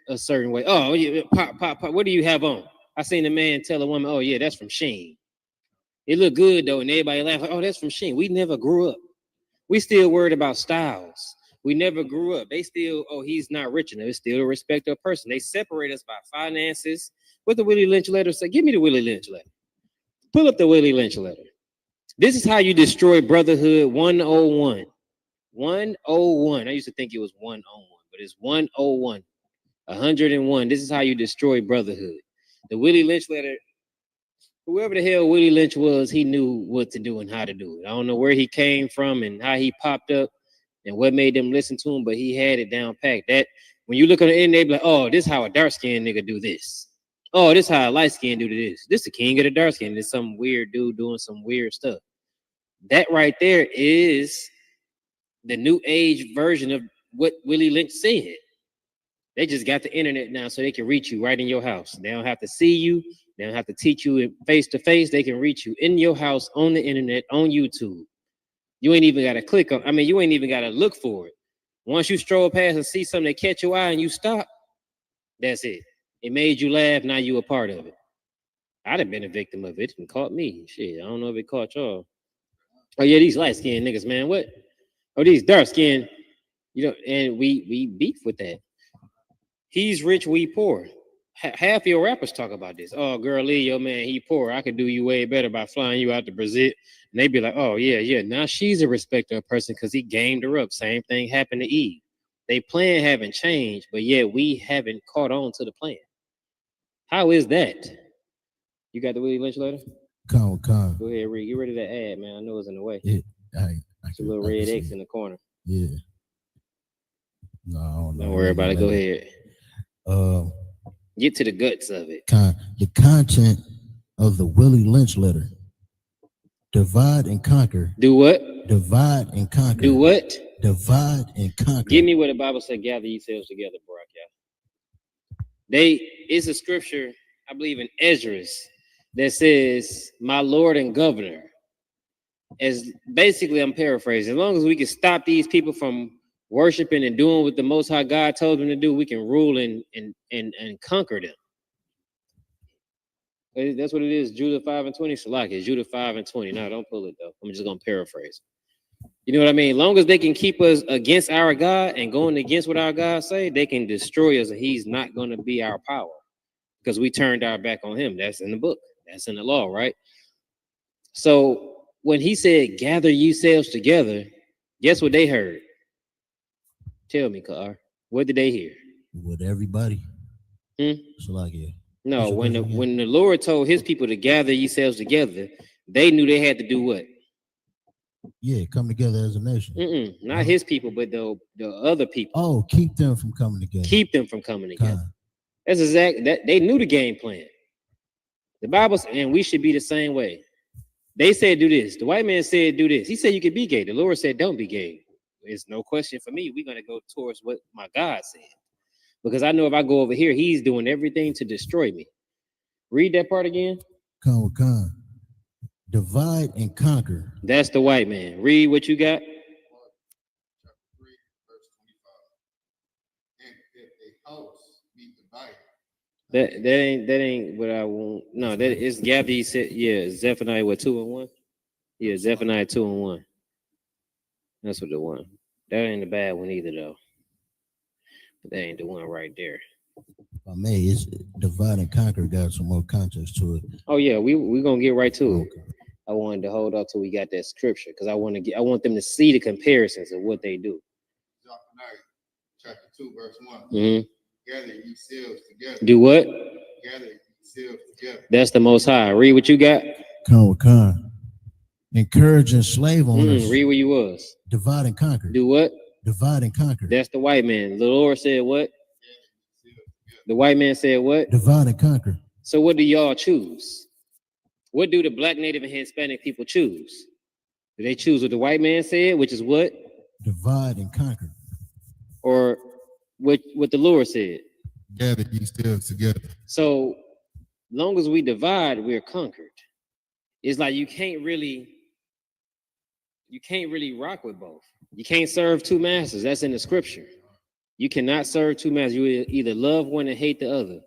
a certain way. Oh, yeah, pop. What do you have on? I seen the man tell a woman, "Oh yeah, that's from Shein." It looked good though, and everybody laughed. Like, "Oh, that's from Shein." We never grew up. We still worried about styles. We never grew up. They still, oh, he's not rich enough. It's still a respectable person. They separate us by finances. What the Willie Lynch letter say? Give me the Willie Lynch letter. Pull up the Willie Lynch letter. This is how you destroy Brotherhood 101. 101. I used to think it was 101, but it's 101. 101. This is how you destroy Brotherhood. The Willie Lynch letter, whoever the hell Willie Lynch was, he knew what to do and how to do it. I don't know where he came from and how he popped up and what made them listen to him, but he had it down packed. That when you look on the end, they be like, oh, this is how a dark-skinned nigga do this. Oh, this is how a light-skinned do this. This the king of the dark-skinned. This some weird dude doing some weird stuff. That right there is the new age version of what Willie Lynch said. They just got the internet now so they can reach you right in your house. They don't have to see you. They don't have to teach you face to face. They can reach you in your house, on the internet, on YouTube. You ain't even got to click on, you ain't even got to look for it. Once you stroll past and see something that catch your eye and you stop, that's it. It made you laugh, now you a part of it. I'd have been a victim of it. It didn't caught me. Shit, I don't know if it caught y'all. Oh yeah, these light skinned niggas, man. What? Oh, these dark skinned, and we beef with that. He's rich, we poor. Half your rappers talk about this. Oh, girl, Lee, your man, he poor. I could do you way better by flying you out to Brazil. And they be like, oh, yeah. Now she's a respecter of person because he gamed her up. Same thing happened to Eve. They plan haven't changed, but yet we haven't caught on to the plan. How is that? You got the Willie Lynch letter? Con. Go ahead, read. Get rid of that ad, man. I know it's in the way. It's a little red X in the corner. Yeah. No, don't worry about it. Go ahead. Get to the guts of it. The content of the Willie Lynch letter. Divide and conquer. Do what? Divide and conquer. Do what? Divide and conquer. Give me what the Bible said, gather yourselves together, Barack. It's a scripture, I believe in Esdras, that says, my Lord and Governor. As basically, I'm paraphrasing. As long as we can stop these people from worshiping and doing what the Most High God told them to do, we can rule and conquer them. That's what it is. Judah 5:20. Salaki, Judah 5:20. No, don't pull it though. I'm just gonna paraphrase. You know what I mean? As long as they can keep us against our God and going against what our God say, they can destroy us, and He's not gonna be our power because we turned our back on Him. That's in the book. That's in the law, right? So when He said, "Gather yourselves together," guess what they heard? Tell me, Kar. What did they hear? With everybody. Salaki. No, when the Lord told His people to gather yourselves together, they knew they had to do what? Yeah, come together as a nation. Not His people, but the other people. Oh, keep them from coming together. Keep them from coming together. That's exact. That they knew the game plan. The Bible, and we should be the same way. They said do this. The white man said do this. He said you could be gay. The Lord said don't be gay. It's no question for me. We're gonna go towards what my God said, because I know if I go over here, He's doing everything to destroy me. Read that part again. Con. Divide and conquer. That's the white man. Read what you got. That ain't what I want. No, that is gather. He said, yeah, Zephaniah 2:1. Yeah, Zephaniah 2:1. That's what the one. That ain't the bad one either, though. That ain't the one right there. I mean, it's divide and conquer. Got some more context to it. Oh yeah, we gonna get right to it. I wanted to hold up till we got that scripture because I want them to see the comparisons of what they do. Chapter 2, verse 1. Mm-hmm. Gather yourselves together. Do what? Gather yourselves together. That's the Most High. Read what you got. Con. Encourage and slave owners. Read where you was. Divide and conquer. Do what? Divide and conquer. That's the white man. The Lord said what? The white man said what? Divide and conquer. So what do y'all choose? What do the Black, Native, and Hispanic people choose? Do they choose what the white man said, which is what? Divide and conquer. Or what the Lord said? Gather yourselves together. So long as we divide, we're conquered. It's like you can't really rock with both. You can't serve two masters. That's in the scripture. You cannot serve two masters. You either love one and hate the other.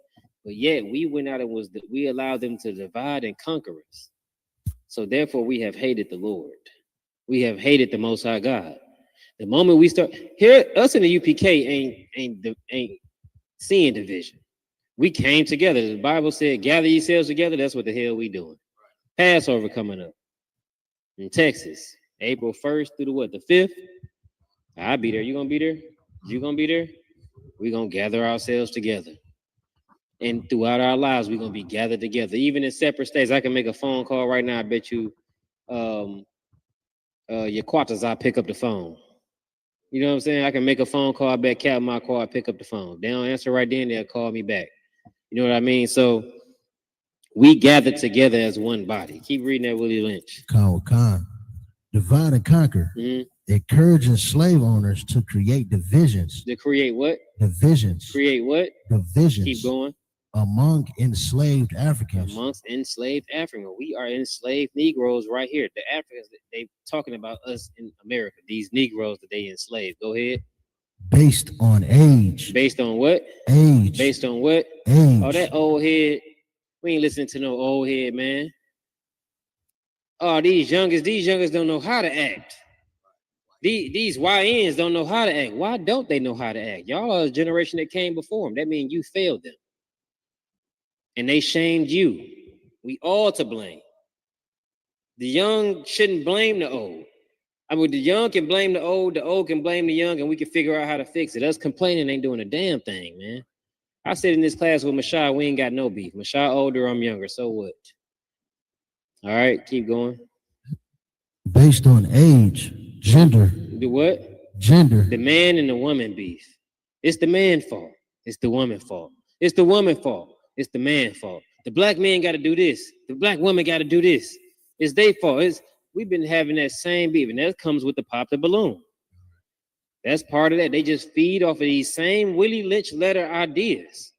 But yet we went out and we allowed them to divide and conquer us. So therefore we have hated the Lord. We have hated the Most High God. The moment we start here, us in the UPK ain't seeing division. We came together. The Bible said, gather yourselves together. That's what the hell we doing. Passover coming up in Texas, April 1st through the 5th. I'll be there. You gonna be there? You gonna be there? We're gonna gather ourselves together. And throughout our lives, we're gonna be gathered together. Even in separate states, I can make a phone call right now. I bet you your quarters, I'll pick up the phone. You know what I'm saying? I can make a phone call, I bet Cap my car, I pick up the phone. They don't answer right then, they'll call me back. You know what I mean? So we gathered together as one body. Keep reading that Willie Lynch. Con. Divide and conquer. Encouraging slave owners to create divisions. To create what? Divisions. Create what? Divisions. Keep going. Among enslaved Africans. Amongst enslaved Africans. We are enslaved Negroes right here. The Africans, they talking about us in America. These Negroes that they enslaved. Go ahead. Based on age. Based on what? Age. Based on what? Age. Oh, that old head. We ain't listening to no old head, man. Oh, these youngers don't know how to act. These YNs don't know how to act. Why don't they know how to act? Y'all are a generation that came before them. That means you failed them. And they shamed you. We all to blame. The young shouldn't blame the old. I mean, the young can blame the old can blame the young, and we can figure out how to fix it. Us complaining ain't doing a damn thing, man. I sit in this class with Mashai, we ain't got no beef. Mashai older, I'm younger, so what? All right, keep going. Based on age, gender. The what? Gender. The man and the woman beef. It's the man fault. It's the woman fault. It's the woman fault. It's the man fault. The black man got to do this. The black woman got to do this. It's their fault. We've been having that same beef, and that comes with the pop the balloon. That's part of that. They just feed off of these same Willie Lynch letter ideas.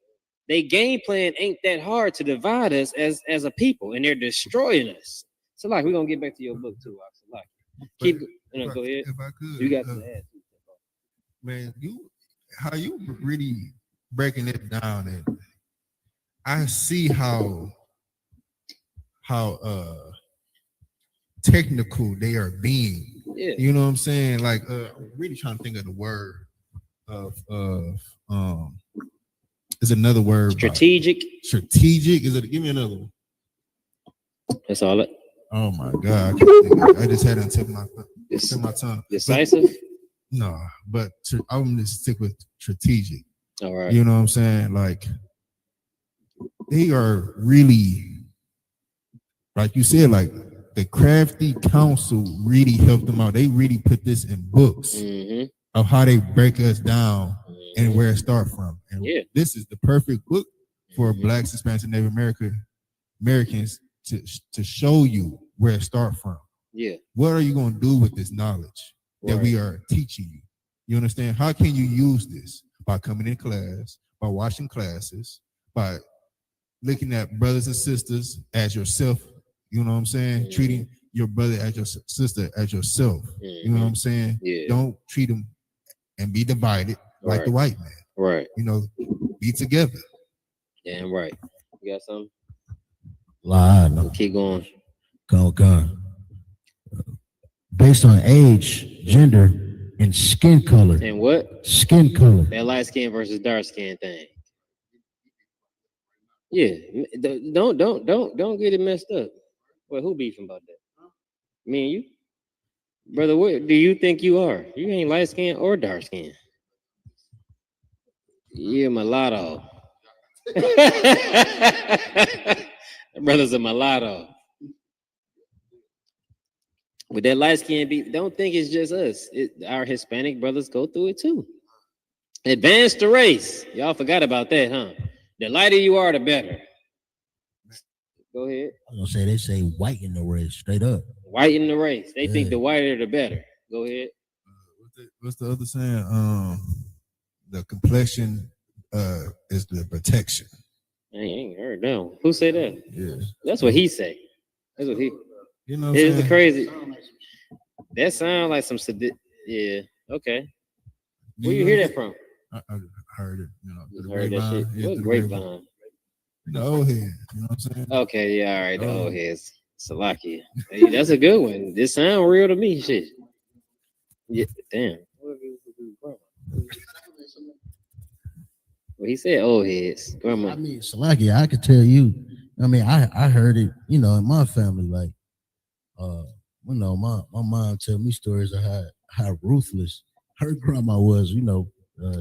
They game plan ain't that hard to divide us as a people, and they're destroying us. So, like, we're gonna get back to your book too, like, keep. Go ahead. If I could, You got to add. Man, how you really breaking it down, and I see how technical they are being. Yeah. You know what I'm saying? Like, I'm really trying to think of the word of is another word. Strategic. Strategic. Is it? Give me another one. That's all it. Oh my God! I can't think of it. I just had it on tip of my tongue. Decisive. No, but I'm gonna stick with strategic. All right. You know what I'm saying? Like, they are really, like you said, like the crafty council really helped them out. They really put this in books of how they break us down and where it start from. And this is the perfect book for Blacks, Hispanics, and Native Americans to show you where it start from. Yeah. What are you going to do with this knowledge that we are teaching you? You understand? How can you use this? By coming in class, by watching classes, by looking at brothers and sisters as yourself. You know what I'm saying? Treating your brother as your sister as yourself. You know what I'm saying? Yeah. Don't treat them and be divided like the white man. Right. You know, be together. Damn right. You got something? Lie. No. Keep going. Go. Based on age, gender, and skin color. And what? Skin color. That light skin versus dark skin thing. Yeah. Don't get it messed up. Well, who beefing about that? Me and you? Brother, what do you think you are? You ain't light skin or dark skin. You're mulatto. Brother's a mulatto. With that light skin beef, don't think it's just us. Our Hispanic brothers go through it too. Advance the race. Y'all forgot about that, huh? The lighter you are, the better. Go ahead. I was gonna say they say white in the race, straight up. White in the race. They think the whiter the better. Go ahead. What's the other saying? The complexion is the protection. I ain't heard that. Who said that? Yeah. That's what he say. That's what he. You know what It's I'm saying? crazy. That sound like some yeah. Okay. Where you hear that from? I heard it. You know, You heard that shit. Yeah, What grapevine? The old head. You know what I'm saying? Okay, yeah, all right. The old heads. Salakia. Hey, that's a good one. This sound real to me. Shit. Yeah. Damn. Well, he said old heads. Grandma. I mean, Salakia, I could tell you. I mean, I heard it. You know, in my family, like, you know, my mom tell me stories of how ruthless her grandma was. You know.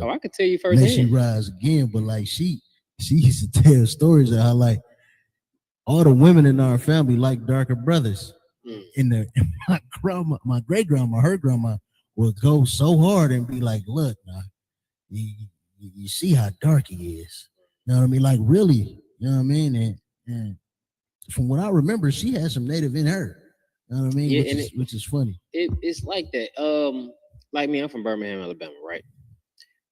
I could tell you May firsthand. she rise again, but like she used to tell stories of how like all the women in our family like darker brothers. And my great grandma, her grandma would go so hard and be like, "Look, now, you see how dark he is." You know what I mean? Like really, you know what I mean? And from what I remember, she had some native in her. You know what I mean? Yeah, which is funny. It's like that. Like me, I'm from Birmingham, Alabama, right?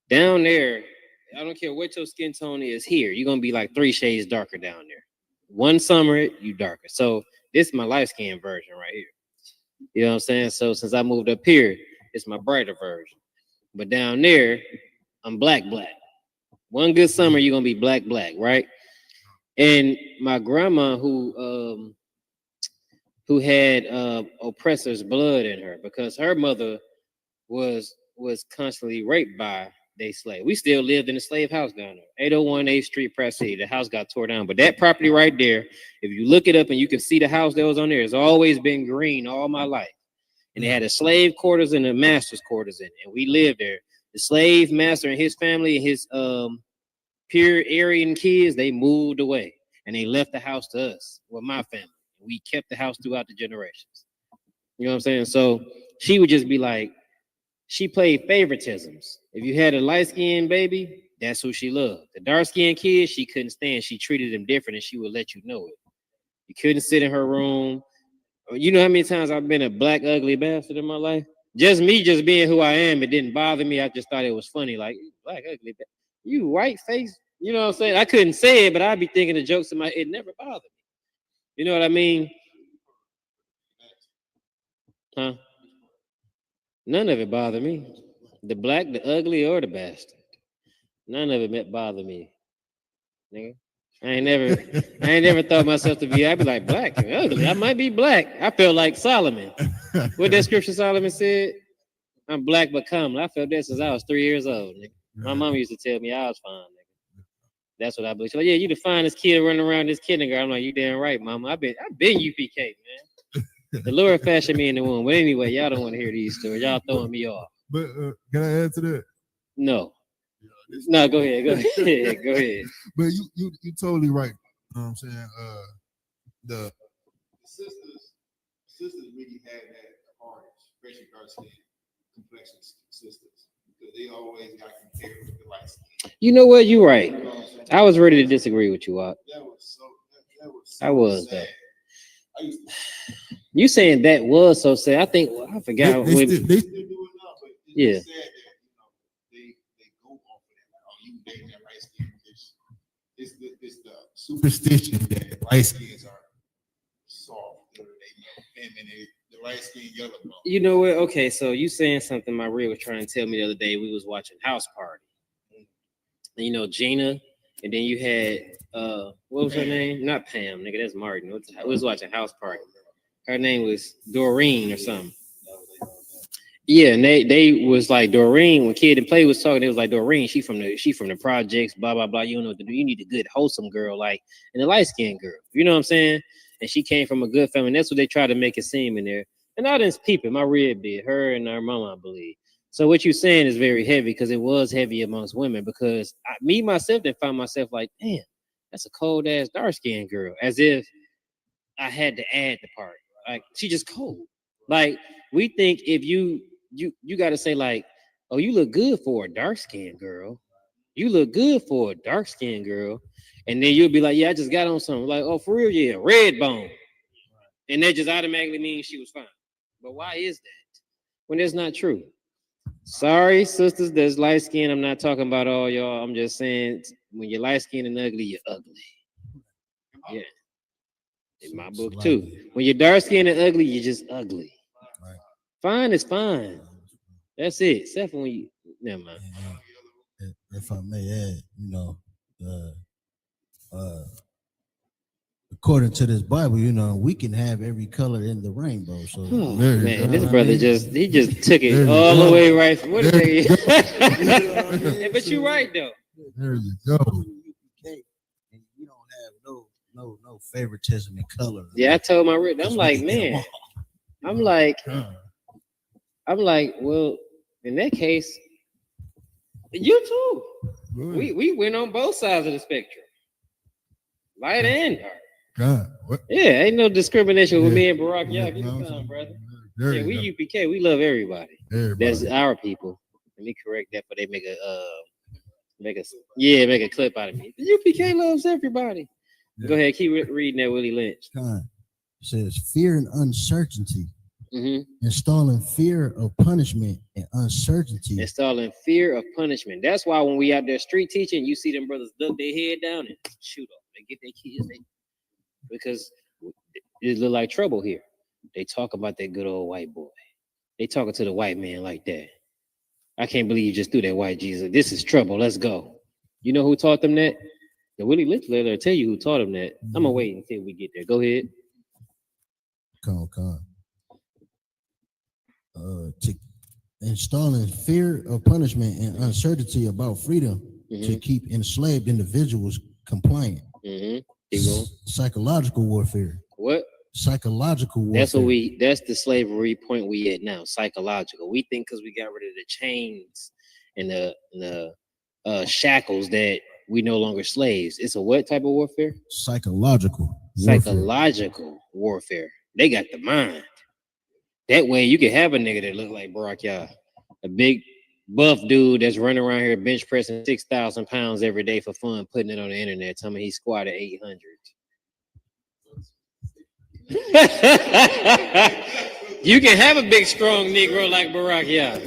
Down there, I don't care what your skin tone is here, you're gonna be like 3 shades darker down there. One summer, you darker. So this is my light skin version right here. You know what I'm saying? So since I moved up here, it's my brighter version. But down there, I'm black. One good summer, you're gonna be black, right? And my grandma who had oppressor's blood in her because her mother was constantly raped by they slave. We still lived in a slave house down there, 801 8th Street, Press City. The house got tore down, but that property right there, if you look it up and you can see the house that was on there, it's always been green all my life. And they had a slave quarters and a master's quarters in it, and we lived there. The slave master and his family and his pure Aryan kids, they moved away and they left the house to us with my family. We kept the house throughout the generations. You know what I'm saying? So she would just be like, she played favoritisms. If you had a light-skinned baby, that's who she loved. The dark-skinned kids, she couldn't stand. She treated them different and she would let you know it. You couldn't sit in her room. You know how many times I've been a black, ugly bastard in my life? Just me just being who I am, it didn't bother me. I just thought it was funny. Like, black, ugly bastard. You white face. You know what I'm saying? I couldn't say it, but I'd be thinking the jokes in my head. It never bothered me. You know what I mean? Huh? None of it bothered me. The black, the ugly, or the bastard. None of it bothered me. Nigga. I ain't never thought myself to be. I'd be like black and ugly. I might be black. I felt like Solomon. What that scripture Solomon said? I'm black but comely. I felt that since I was 3 years old. Nigga. My mom used to tell me I was fine. Nigga. That's what I believe. She's like, yeah, you the finest kid running around this kindergarten. I'm like, you damn right, mama. I've been UPK, man. The Lord fashioned me in the womb. But anyway, y'all don't want to hear these stories. Y'all throwing me off. But can I add to that? No. No, go ahead. Go ahead. But you totally right. You know what I'm saying? The sisters really had that hard, especially dark skin complexion sisters, because they always got compared with the light skin. You know what? You're right. You know I was ready to disagree with you, Walt. That was so I was sad. You saying that was so sad? I think I forgot. They still do it now, but yeah. Sad that, they go off of that. Like, oh, you dating that light skin? It's the superstition that light skins are soft, they feminine, the light skin yellow bone. You know what? Okay, so you saying something my real was trying to tell me the other day. We was watching House Party. And, you know, Gina, and then you had what was her name? Not Pam, nigga. That's Martin. We was watching House Party. Her name was Doreen or something. Yeah, and they was like Doreen when Kid and Play was talking. It was like Doreen. She from the projects. Blah blah blah. You don't know what to do. You need a good wholesome girl, like and a light skinned girl. You know what I'm saying? And she came from a good family. And that's what they tried to make it seem in there. And I didn't peep it. My rib did. Her and her mama, I believe. So what you're saying is very heavy because it was heavy amongst women. Because me myself didn't find myself like, damn, that's a cold ass dark skinned girl. As if I had to add the part. Like she just cold. Like we think if you got to say like, oh, you look good for a dark skinned girl. You look good for a dark skinned girl, and then you'll be like, yeah, I just got on something. Like, oh, for real, yeah, red bone, and that just automatically means she was fine. But why is that when it's not true? Sorry, sisters, that's light skin. I'm not talking about all y'all. I'm just saying when you're light skinned and ugly, you're ugly. Yeah. In my book too. When you're dark skinned and ugly, you're just ugly. Right. Fine is fine. That's it. Except for when you never mind. If I may add, you know, according to this Bible, you know, we can have every color in the rainbow. So man, this brother just took it all the way right. What is it? But you're right though. There you go. You don't have no favoritism in color. Yeah, I told my Rick, I'm like, man, I'm like, well, in that case, you too. We went on both sides of the spectrum, light and dark. God, what? Yeah, ain't no discrimination with me and Barack. Yeah, get it done, brother. Yeah, we UPK. We love everybody. That's our people. Let me correct that, but they make a clip out of me. The UPK loves everybody. Yeah. Go ahead, keep reading that Willie Lynch. It says fear and uncertainty. Installing fear of punishment and uncertainty. Installing fear of punishment. That's why when we out there street teaching, you see them brothers duck their head down and shoot off. They get their kids. Because it look like trouble here. They talk about that good old white boy. They talking to the white man like that. I can't believe you just threw that white Jesus. This is trouble. Let's go. You know who taught them that? The Willie Lynch letter will tell you who taught him that. I'm gonna wait until we get there. Go ahead. Come. To installing fear of punishment and uncertainty about freedom to keep enslaved individuals compliant. Psychological warfare. What? Psychological warfare. That's the slavery point we at now. Psychological. We think because we got rid of the chains and the shackles that we no longer slaves. It's a what type of warfare? Psychological warfare. They got the mind. That way you can have a nigga that look like Barack Yah, a big buff dude that's running around here bench pressing 6,000 pounds every day for fun, putting it on the internet, telling me he squatted 800. You can have a big strong Negro like Barack Yah,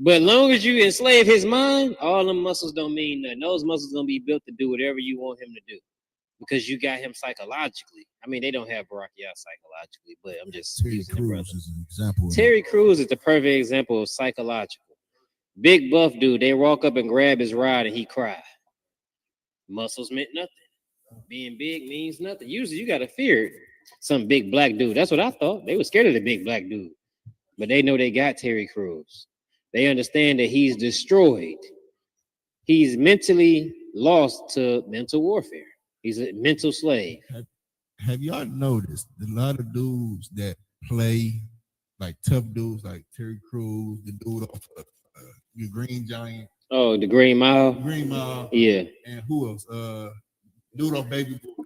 but as long as you enslave his mind, all them muscles don't mean nothing. Those muscles gonna be built to do whatever you want him to do, because you got him psychologically. I mean, they don't have Barack Yah psychologically, but I'm just using the brother. Is an example. Terry Crews is the perfect example of psychological. Big buff dude, they walk up and grab his rod and he cry. Muscles meant nothing. Being big means nothing. Usually you gotta fear some big black dude. That's what I thought. They were scared of the big black dude, but they know they got Terry Crews. They understand that he's destroyed. He's mentally lost to mental warfare. He's a mental slave. Have y'all noticed a lot of dudes that play like tough dudes like Terry Crews, the dude off the Green Giant? Oh, the Green Mile. Green Mile. Yeah. And who else? Dude off Baby Boy.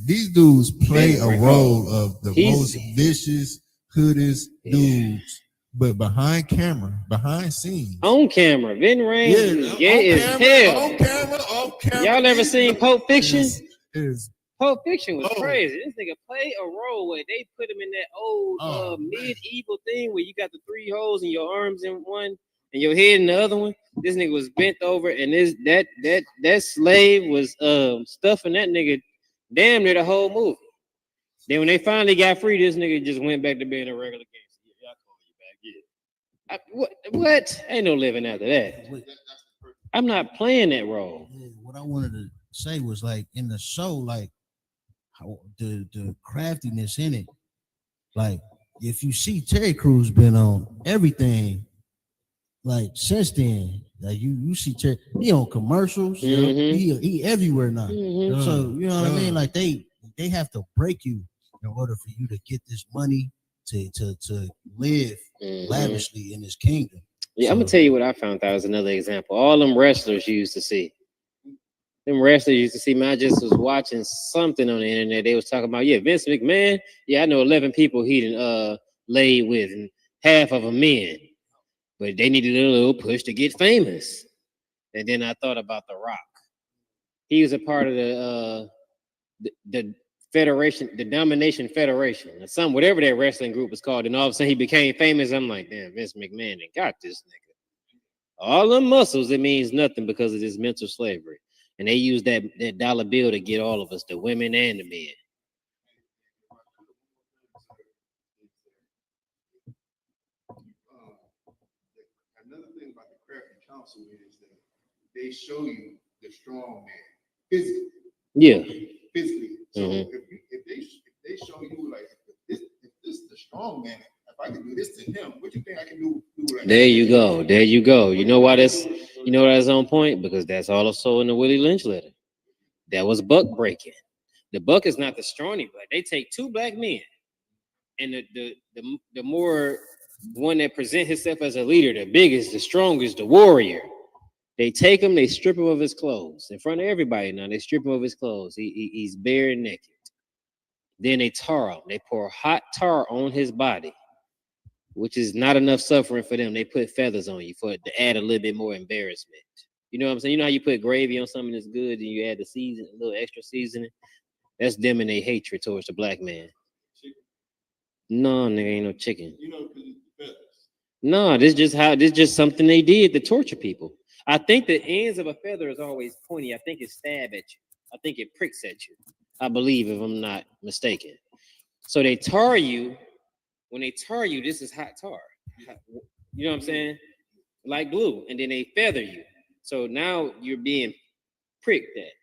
These dudes play a role of the most vicious, hoodest dudes, but behind camera, behind scenes, on camera, Vin Rain, as hell. On camera. Y'all ever seen Pulp Fiction? Pulp Fiction was Oh. crazy. This nigga play a role where they put him in that old medieval thing where you got the three holes in your arms in one and your head in the other one. This nigga was bent over, and that slave was stuffing that nigga damn near the whole movie. Then when they finally got free, this nigga just went back to being a regular gangster. Yeah, I'll call you back. Yeah. What? Ain't no living after that. I'm not playing that role. What I wanted to say was, like, in the show, like, how the craftiness in it. Like, if you see Terry Crews been on everything, like, since then, like, you see Terry, he on commercials, he everywhere now. So you know what I mean? Like, they have to break you in order for you to get this money to live lavishly in this kingdom. Yeah, I'm gonna tell you what I found out as another example. All them wrestlers you used to see. Man, I just was watching something on the internet. They was talking about, Vince McMahon. Yeah, I know 11 people he done laid with, and half of them men. But they needed a little push to get famous. And then I thought about The Rock. He was a part of the Federation, the Domination Federation, or whatever that wrestling group was called. And all of a sudden he became famous. I'm like, damn, Vince McMahon ain't got this nigga. All them muscles, it means nothing because of this mental slavery. And they use that dollar bill to get all of us, the women and the men. Another thing about the crafty council is that they show you the strong man physically. Yeah. Physically. So if they show you, like, if this is the strong man, if I can do this to him, what do you think I can do like there you go. There you go. You know why that's on point? Because that's also in the Willie Lynch letter. That was buck breaking. The buck is not the strawny black. They take two black men, and the more one that present himself as a leader, the biggest, the strongest, the warrior. They take him, they strip him of his clothes in front of everybody. Now they strip him of his clothes. He's bare and naked. Then they tar him. They pour hot tar on his body, which is not enough suffering for them. They put feathers on you to add a little bit more embarrassment. You know what I'm saying? You know how you put gravy on something that's good and you add the season, a little extra seasoning? That's them and their hatred towards the black man. No, nigga, ain't no chicken. You know, because it's the feathers. No, this just something they did to torture people. I think the ends of a feather is always pointy. I think it stab at you. I think it pricks at you. I believe, if I'm not mistaken. So they tar you. When they tar you, this is hot tar. You know what I'm saying? Like glue. And then they feather you. So now you're being prick that.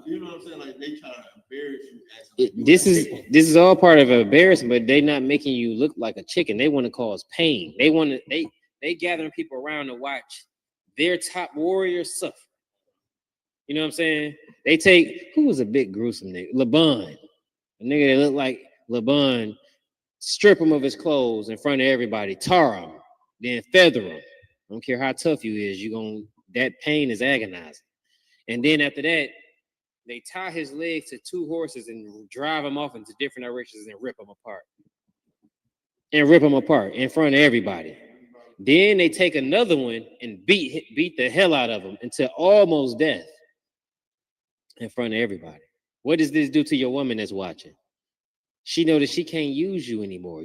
You know what I'm saying? Like they trying to embarrass you. This is all part of embarrassment, but they not making you look like a chicken. They want to cause pain. They gathering people around to watch their top warriors suffer. You know what I'm saying? They take who was a big gruesome nigga? LeBron, a nigga that looked like LeBron, strip him of his clothes in front of everybody, tar him, then feather him. I don't care how tough you is, that pain is agonizing. And then after that, they tie his legs to two horses and drive him off into different directions and rip him apart. In front of everybody. Then they take another one and beat the hell out of him until almost death in front of everybody. What does this do to your woman that's watching? She know that she can't use you anymore.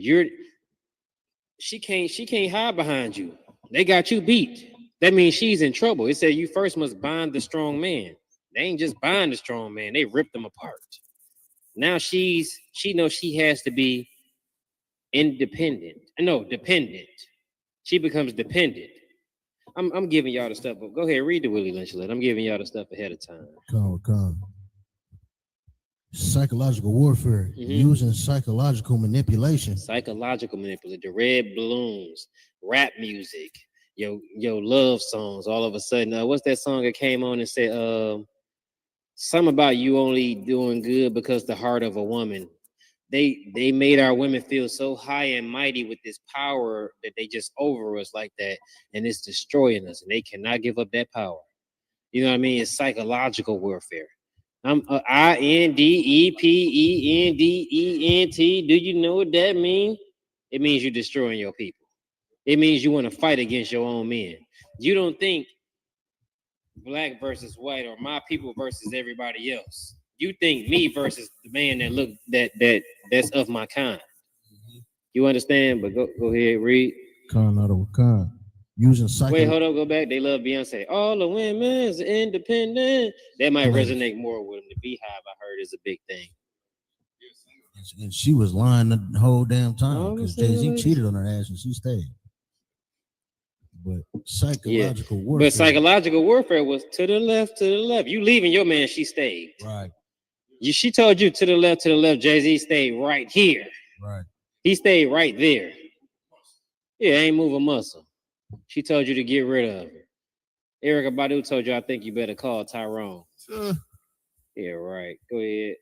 She can't hide behind you. They got you beat. That means she's in trouble. It said you first must bind the strong man. They ain't just bind the strong man. They rip them apart. Now she knows she has to be dependent. She becomes dependent. I'm giving y'all the stuff, but go ahead, read the Willie Lynch letter. I'm giving y'all the stuff ahead of time. Come. Psychological warfare, using psychological manipulation. The red balloons, rap music, your love songs. All of a sudden, what's that song that came on and said, something about you only doing good because the heart of a woman. They made our women feel so high and mighty with this power that they just over us like that, and it's destroying us, and they cannot give up that power. You know what I mean? It's psychological warfare. I'm INDEPENDENT. Do you know what that means? It means you're destroying your people. It means you want to fight against your own men. You don't think black versus white or my people versus everybody else. You think me versus the man that's of my kind. You understand? But go ahead, read. Using Wait, hold up, go back. They love Beyonce. All the women's independent. That might resonate more with them. The Beehive, I heard, is a big thing. And she was lying the whole damn time because Jay-Z cheated on her ass and she stayed. But psychological warfare. But psychological warfare was to the left. You leaving your man, she stayed. Right. She told you to the left. Jay-Z stayed right here. Right. He stayed right there. Yeah, ain't move a muscle. She told you to get rid of her. Erykah Badu told you, I think you better call Tyrone. Yeah, right. Go ahead.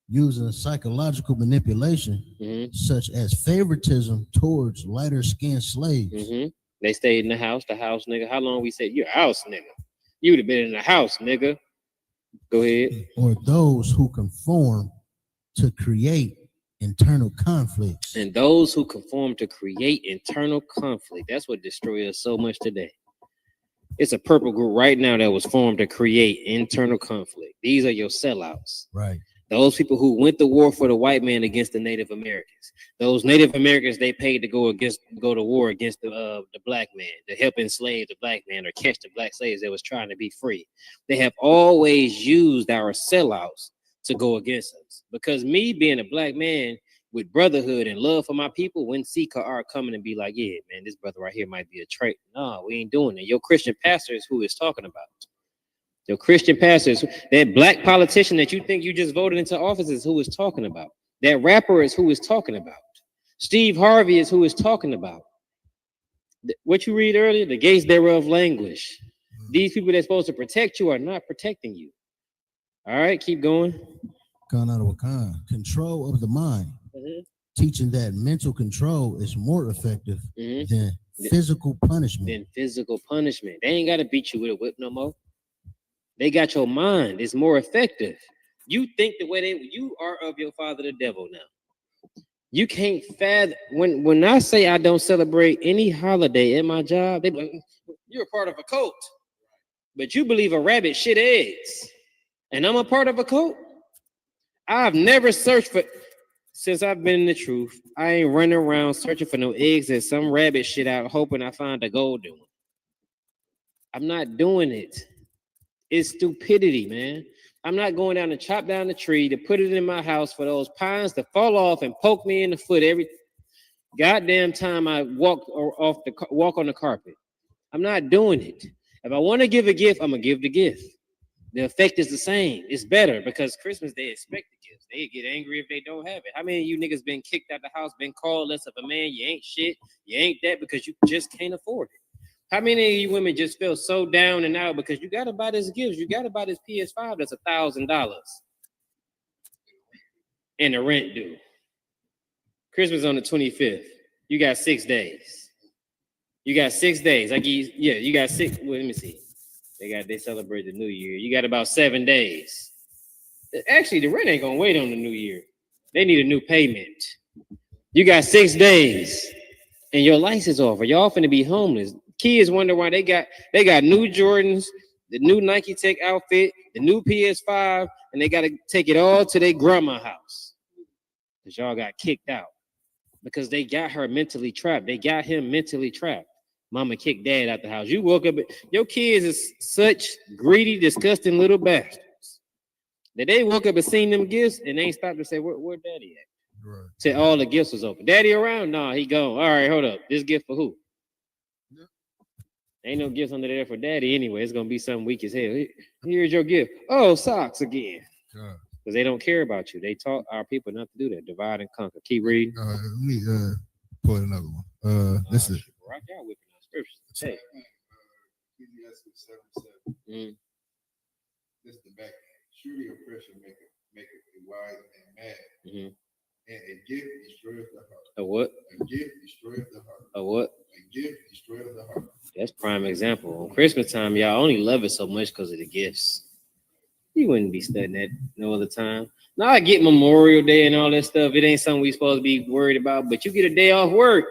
Using psychological manipulation, such as favoritism towards lighter-skinned slaves. They stayed in the house, nigga. How long we said, you're a house, nigga? You would have been in the house, nigga. Go ahead. Or those who conform to create internal conflicts. And those who conform to create internal conflict. That's what destroys us so much today. It's a purple group right now that was formed to create internal conflict. These are your sellouts. Right. Those people who went to war for the white man against the Native Americans. Those Native Americans they paid to go to war against the black man, to help enslave the black man or catch the black slaves that was trying to be free. They have always used our sellouts to go against us. Because me being a black man with brotherhood and love for my people, when CKR coming and be like, yeah, man, this brother right here might be a trait. No, we ain't doing it. Your Christian pastor is who is talking about. Your Christian pastors, that black politician that you think you just voted into office is who is talking about. That rapper is who is talking about. Steve Harvey is who is talking about. What you read earlier, the gates thereof languish. These people that's supposed to protect you are not protecting you. All right, keep going. Control of the mind. Teaching that mental control is more effective than physical punishment. They ain't got to beat you with a whip no more. They got your mind. It's more effective. You think the way you are of your father, the devil now. You can't fathom. When I say I don't celebrate any holiday at my job, they be like, you're a part of a cult. But you believe a rabbit shit eggs. And I'm a part of a cult. I've never searched for, since I've been in the truth, I ain't running around searching for no eggs that some rabbit shit out, hoping I find a golden one. I'm not doing it. It's stupidity, man. I'm not going down to chop down the tree to put it in my house for those pines to fall off and poke me in the foot every goddamn time I walk on the carpet. I'm not doing it. If I want to give a gift, I'm gonna give the gift. The effect is the same. It's better because Christmas they expect the gifts. They get angry if they don't have it. How many of you niggas been kicked out the house, been called less of a man? You ain't shit. You ain't that because you just can't afford it. How many of you women just feel so down and out because you gotta buy this gift? You gotta buy this PS5 that's $1,000 and the rent due. Christmas on the 25th. You got 6 days. You got 6 days. You got 6. Well, let me see. They celebrate the New Year. You got about 7 days. Actually, the rent ain't gonna wait on the New Year. They need a new payment. You got 6 days, and your lights is off. Or y'all finna be homeless. Kids wonder why they got new Jordans, the new Nike Tech outfit, the new PS5, and they gotta take it all to their grandma's house. Cause y'all got kicked out. Because they got her mentally trapped. They got him mentally trapped. Mama kicked dad out the house. You woke up, your kids is such greedy, disgusting little bastards that they woke up and seen them gifts and they ain't stopped to say, where daddy at? Right. Said all the gifts was open. Daddy around? Nah, he gone. All right, hold up. This gift for who? Yeah. Ain't no gifts under there for daddy anyway. It's gonna be something weak as hell. Here's your gift. Oh, socks again. Because they don't care about you. They taught our people not to do that. Divide and conquer. Keep reading. Let me pull another one. This is rock out with scriptures. Hey. Ecclesiastes 7:7. This is the back end. Surely oppression maketh a wise man mad. And a gift destroyeth the heart. A what? A gift destroyeth the heart. A what? A gift destroyeth the heart. That's prime example. On Christmas time, y'all only love it so much because of the gifts. You wouldn't be studying that no other time. Now I get Memorial Day and all that stuff. It ain't something we supposed to be worried about, but you get a day off work.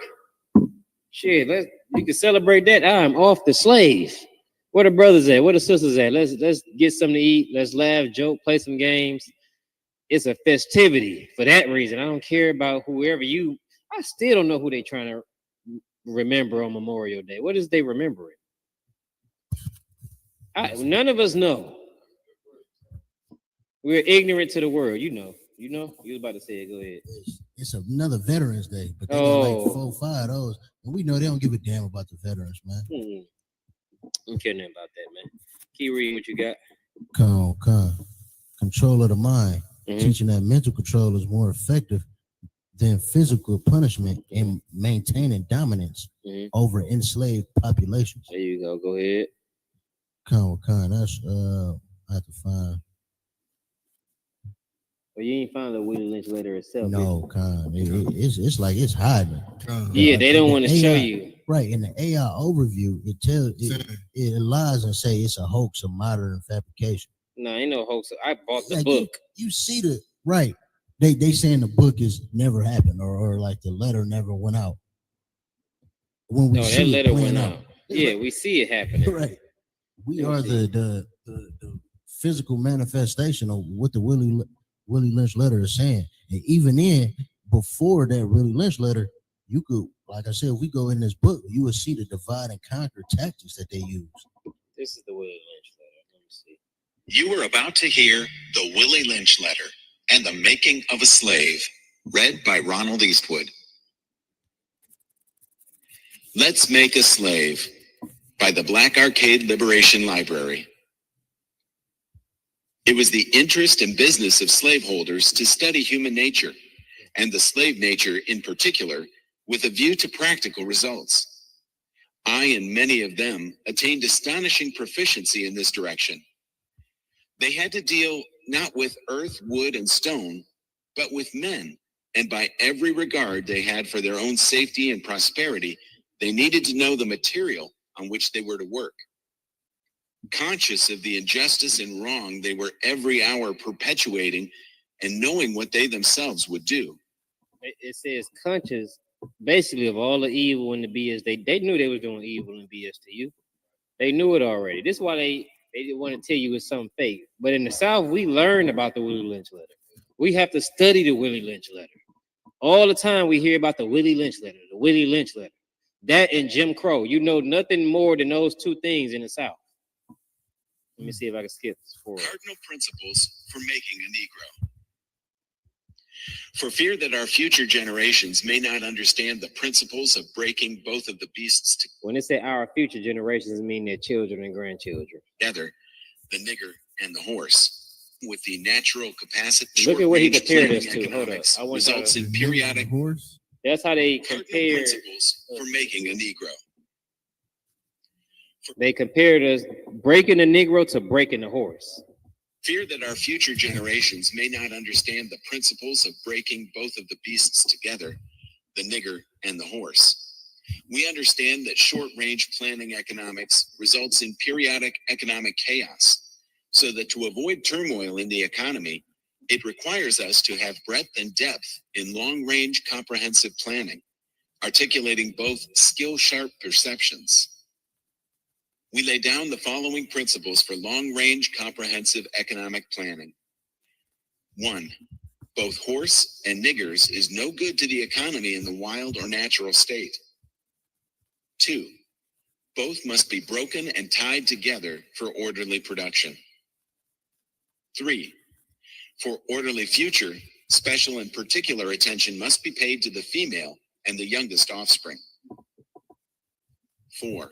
Shit, you can celebrate that. I'm off the slave. Where the brothers at? Where the sisters at? Let's get something to eat. Let's laugh, joke, play some games. It's a festivity for that reason. I don't care about whoever you. I still don't know who they trying to remember on Memorial Day. What is they remembering? None of us know. We're ignorant to the world. You know. You was about to say it. Go ahead. It's another Veterans Day, but they got like 4 or 5 of those. And we know they don't give a damn about the veterans, man. I don't care nothing about that, man. Keep reading what you got. Control of the mind. Teaching that mental control is more effective than physical punishment in maintaining dominance over enslaved populations. There you go. Go ahead. That's I have to find. Well, you ain't found the Willie Lynch letter itself. No, it's like it's hiding. Yeah, they don't want to show you. Right, in the AI overview, it lies and say it's a hoax, a modern fabrication. No, ain't no hoax. I bought the book. You see the right. They saying the book is never happened or like the letter never went out. When we that letter went out. Yeah, we see it happening. Right. We are the physical manifestation of what the Willie Lynch letter is saying. And even before that Willie Lynch letter, you could, like I said, we go in this book, you will see the divide and conquer tactics that they use. This is the Willie Lynch letter. Let me see. You are about to hear the Willie Lynch letter and the making of a slave, read by Ronald Eastwood. Let's Make a Slave by the Black Arcade Liberation Library. It was the interest and business of slaveholders to study human nature, and the slave nature in particular, with a view to practical results. I and many of them attained astonishing proficiency in this direction. They had to deal not with earth, wood, and stone, but with men, and by every regard they had for their own safety and prosperity, they needed to know the material on which they were to work. Conscious of the injustice and wrong they were every hour perpetuating, and knowing what they themselves would do. It says conscious, basically, of all the evil and the BS. They knew they were doing evil and BS to you. They knew it already. This is why they didn't want to tell you it's something fake. But in the South, we learned about the Willie Lynch letter. We have to study the Willie Lynch letter. All the time we hear about the Willie Lynch letter, the Willie Lynch letter. That and Jim Crow. You know nothing more than those two things in the South. Let me see if I can skip this forward. Cardinal principles for making a Negro. For fear that our future generations may not understand the principles of breaking both of the beasts When they say our future generations, mean their children and grandchildren. together, the nigger and the horse, with the natural capacity. Look at what he short-range compared us planning to. Hold up. economics I want results y'all in The periodic horse. That's how they cardinal compared. principles for making a Negro. They compared us breaking the Negro to breaking the horse. Fear that our future generations may not understand the principles of breaking both of the beasts together, the nigger and the horse. We understand that short-range planning economics results in periodic economic chaos, so that to avoid turmoil in the economy, it requires us to have breadth and depth in long-range comprehensive planning, articulating both skill-sharp perceptions. We lay down the following principles for long-range comprehensive economic planning. 1. Both horse and niggers is no good to the economy in the wild or natural state. 2. Both must be broken and tied together for orderly production. 3. For orderly future, special and particular attention must be paid to the female and the youngest offspring. 4.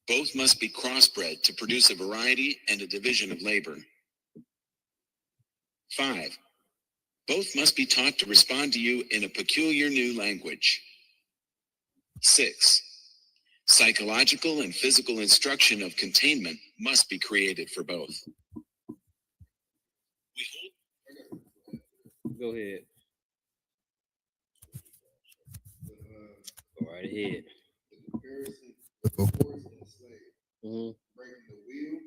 Both must be crossbred to produce a variety and a division of labor. 5. Both must be taught to respond to you in a peculiar new language. 6. Psychological and physical instruction of containment must be created for both. Go ahead. Go right ahead. With a horse and a slave, Mm-hmm. breaking the wheel,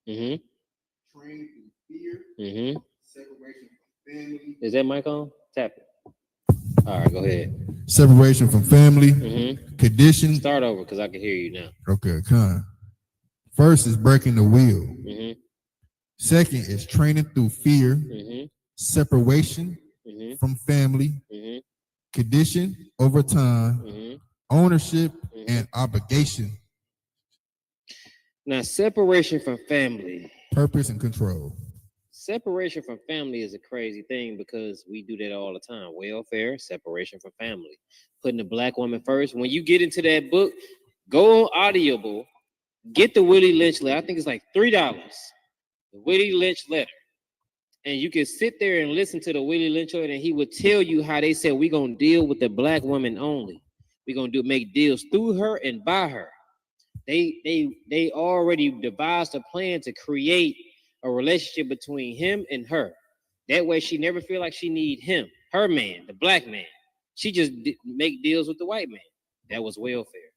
Mm-hmm. trained through fear, Mm-hmm. separation from family, Is that mic on? Tap it. All right, go ahead. separation from family, Mm-hmm. conditions. Start over because I can hear you now. Okay, come. First is breaking the wheel. Mm-hmm. Second is training through fear, Mm-hmm. separation Mm-hmm. from family, Mm-hmm. condition over time, Mm-hmm. ownership, and obligation, Now, separation from family. purpose, and control. Separation from family is a crazy thing because we do that all the time. Welfare, separation from family. Putting the black woman first. When you get into that book, go on Audible, get the Willie Lynch letter. I think it's like $3. The Willie Lynch letter. And you can sit there and listen to the Willie Lynch letter, and he would tell you how they said we're gonna deal with the black woman only. We're gonna make deals through her and by her. They already devised a plan to create a relationship between him and her. That way she never feel like she need him, her man, the black man. She just make deals with the white man. That was welfare.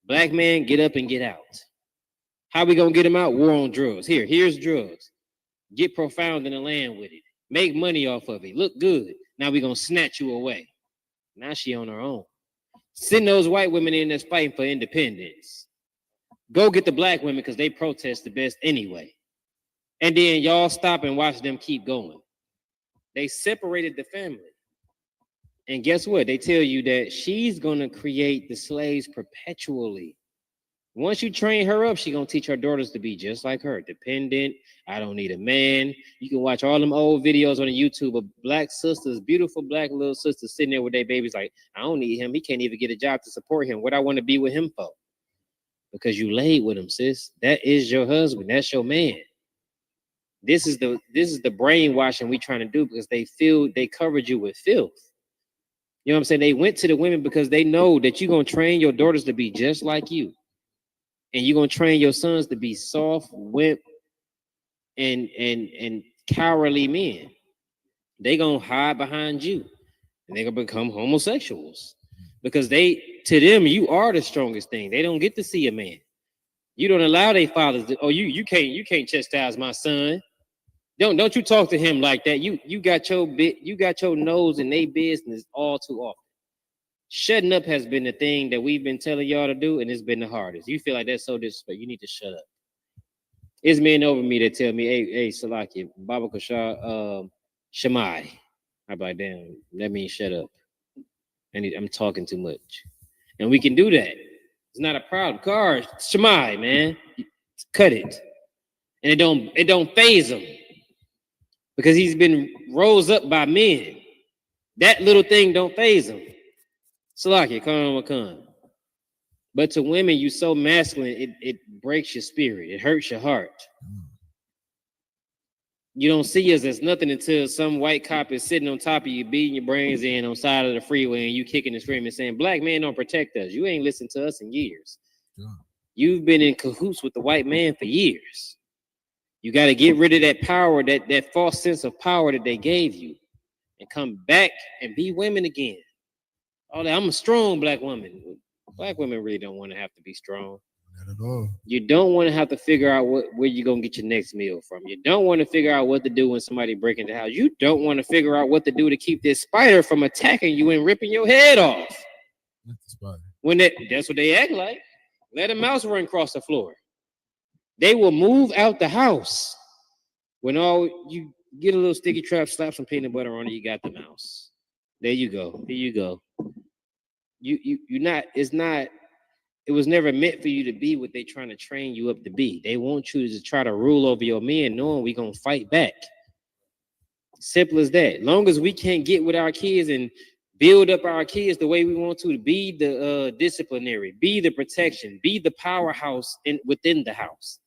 Black man, get up and get out. How we gonna get him out? War on drugs. Here's drugs. Get profound in the land with it. Make money off of it. Look good. Now we gonna snatch you away. Now she on her own. Send those white women in that's fighting for independence. Go get the black women because they protest the best anyway. And then y'all stop and watch them keep going. They separated the family. And guess what? They tell you that she's going to create the slaves perpetually. Once you train her up, she's going to teach her daughters to be just like her, dependent. I don't need a man. You can watch all them old videos on the YouTube of black sisters, beautiful black little sisters sitting there with their babies like, I don't need him. He can't even get a job to support him. What I want to be with him for? Because you laid with him, sis. That is your husband. That's your man. This is the brainwashing we trying to do because they feel they covered you with filth. You know what I'm saying? They went to the women because they know that you're going to train your daughters to be just like you. And you're going to train your sons to be soft, wimp, and cowardly men. They're going to hide behind you. And they're going to become homosexuals. Because to them, you are the strongest thing. They don't get to see a man. You don't allow their fathers to, you can't chastise my son. Don't you talk to him like that. You got your nose in their business all too often. Shutting up has been the thing that we've been telling y'all to do, and it's been the hardest. You feel like that's so disrespectful. You need to shut up. It's men over me that tell me, hey, Salaki, Baba Kashar, Shemai. I'm like, damn, that means shut up. I'm talking too much. And we can do that. It's not a problem. Cars, Shemai, man. Cut it. And it don't faze him. Because he's been rose up by men. That little thing don't faze them. Salaki, come. But to women, you so masculine, it breaks your spirit. It hurts your heart. You don't see us as nothing until some white cop is sitting on top of you, beating your brains in on the side of the freeway, and you kicking and screaming, saying, "Black men don't protect us." You ain't listened to us in years. Yeah. You've been in cahoots with the white man for years. You got to get rid of that power, that false sense of power that they gave you, and come back and be women again. All that, I'm a strong black woman. Black women really don't want to have to be strong. Not at all. You don't want to have to figure out where you're going to get your next meal from. You don't want to figure out what to do when somebody breaks into the house. You don't want to figure out what to do to keep this spider from attacking you and ripping your head off. That's the spider. That's what they act like. Let a mouse run across the floor. They will move out the house. When all you get a little sticky trap, slap some peanut butter on it, you got the mouse. There you go. Here you go. It was never meant for you to be what they're trying to train you up to be. They want you to try to rule over your men, knowing we're going to fight back. Simple as that. Long as we can't get with our kids and build up our kids the way we want to be the disciplinary, be the protection, be the powerhouse within the house,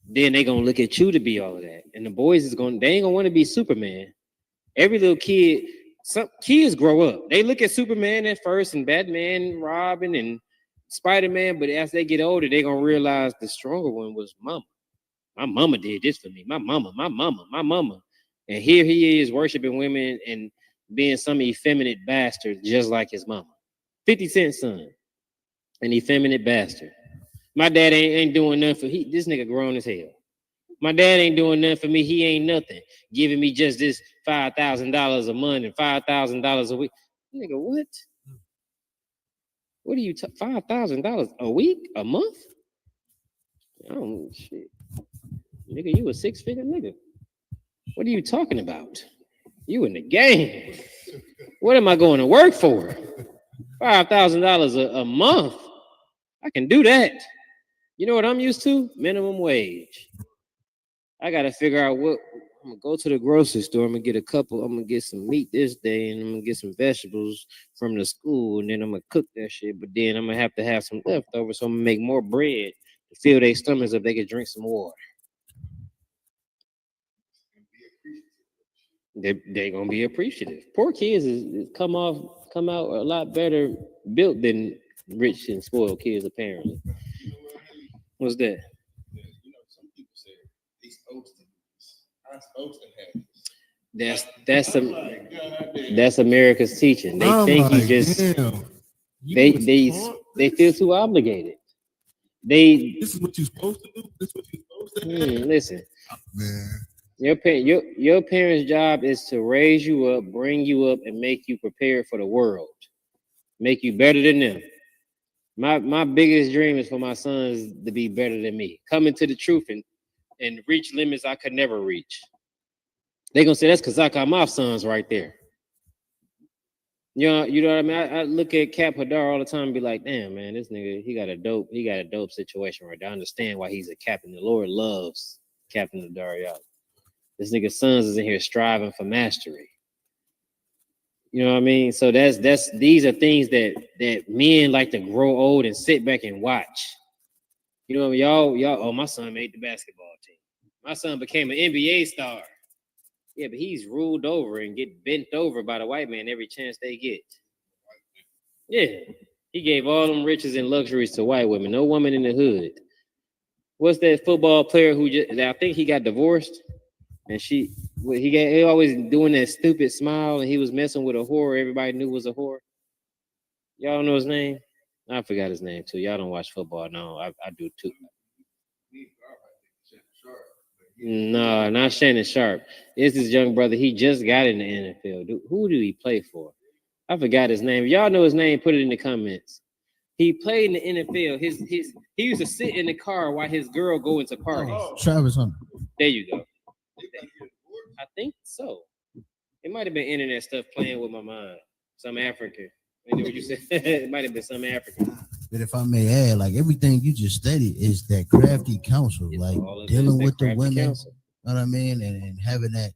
then they're going to look at you to be all of that. And the boys they ain't going to want to be Superman. Every little kid, some kids grow up. They look at Superman at first and Batman, Robin, and Spider-Man, but as they get older, they're going to realize the stronger one was mama. My mama did this for me. My mama. And here he is worshiping women and being some effeminate bastard just like his mama. 50 Cent's son, an effeminate bastard. My dad ain't doing nothing for this nigga grown as hell. My dad ain't doing nothing for me. He ain't nothing. Giving me just this $5,000 a month and $5,000 a week. Nigga, what? What are you $5,000 a week, a month? Oh shit, nigga, you a six-figure nigga. What are you talking about? You in the game? What am I going to work for? $5,000 a month? I can do that. You know what I'm used to? Minimum wage. I got to figure out what. I'm gonna go to the grocery store. I'm gonna get some meat this day, and I'm gonna get some vegetables from the school, and then I'm gonna cook that shit. But then I'm gonna have to have some leftovers, so I'm gonna make more bread to fill their stomachs if they can drink some water. They're gonna be appreciative. Poor kids come out a lot better built than rich and spoiled kids, apparently. What's that? Some people say these supposed to have. That's America's teaching. They think they feel too obligated. This is what you're supposed to do. This is what you're supposed to do. Listen, man. Your parents' job is to raise you up, bring you up, and make you prepared for the world. Make you better than them. My biggest dream is for my sons to be better than me. Come into the truth and reach limits I could never reach. They're gonna say that's Kazak Amaf sons right there. You know what I mean? I look at Cap Hadar all the time and be like, damn, man, this nigga, he got a dope situation right there. I understand why he's a captain. The Lord loves Captain Hadar, y'all. This nigga's sons is in here striving for mastery. You know what I mean? So these are things that men like to grow old and sit back and watch. You know, y'all, oh, my son made the basketball team. My son became an NBA star. Yeah, but he's ruled over and get bent over by the white man every chance they get. Yeah, he gave all them riches and luxuries to white women. No woman in the hood. What's that football player I think he got divorced, and he always doing that stupid smile, and he was messing with a whore everybody knew was a whore. Y'all know his name? I forgot his name too. Y'all don't watch football. No, I do too. No, not Shannon Sharp. It's his young brother. He just got in the NFL. Who do he play for? I forgot his name. Y'all know his name. Put it in the comments. He played in the NFL. He used to sit in the car while his girl go into parties. Travis Hunter. There you go. I think so. It might have been internet stuff playing with my mind. Some African. I know what you said. It might have been some African. But if I may add, like everything you just studied is that crafty counsel, like dealing with the women, you know what I mean, and having that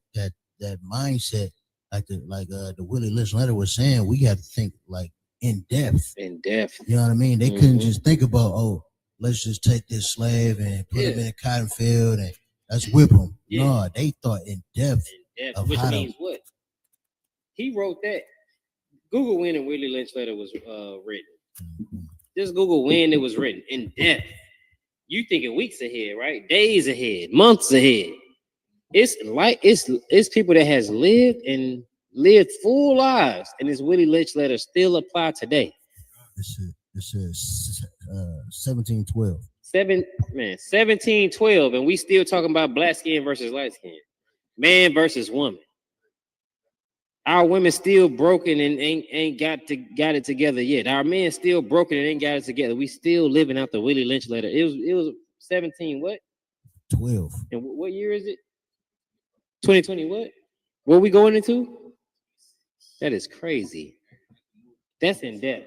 mindset the Willie Lynch letter was saying, we got to think like in depth. In depth. You know what I mean? They couldn't just think about, oh, let's just take this slave and put him in a cotton field and let's whip him. Yeah. No, they thought in depth. Which means what? He wrote that. Google when the Willie Lynch letter was written. Just Google when it was written in depth. You thinking weeks ahead, right? Days ahead, months ahead. It's people that has lived full lives, and this Willie Lynch letter still apply today. It says 1712. 1712, and we still talking about black skin versus light skin, man versus woman. Our women still broken and ain't got it together yet. Our men still broken and ain't got it together. We still living out the Willie Lynch letter. It was 17 what? 12. And what year is it? 2020 what? What we going into? That is crazy. That's in depth.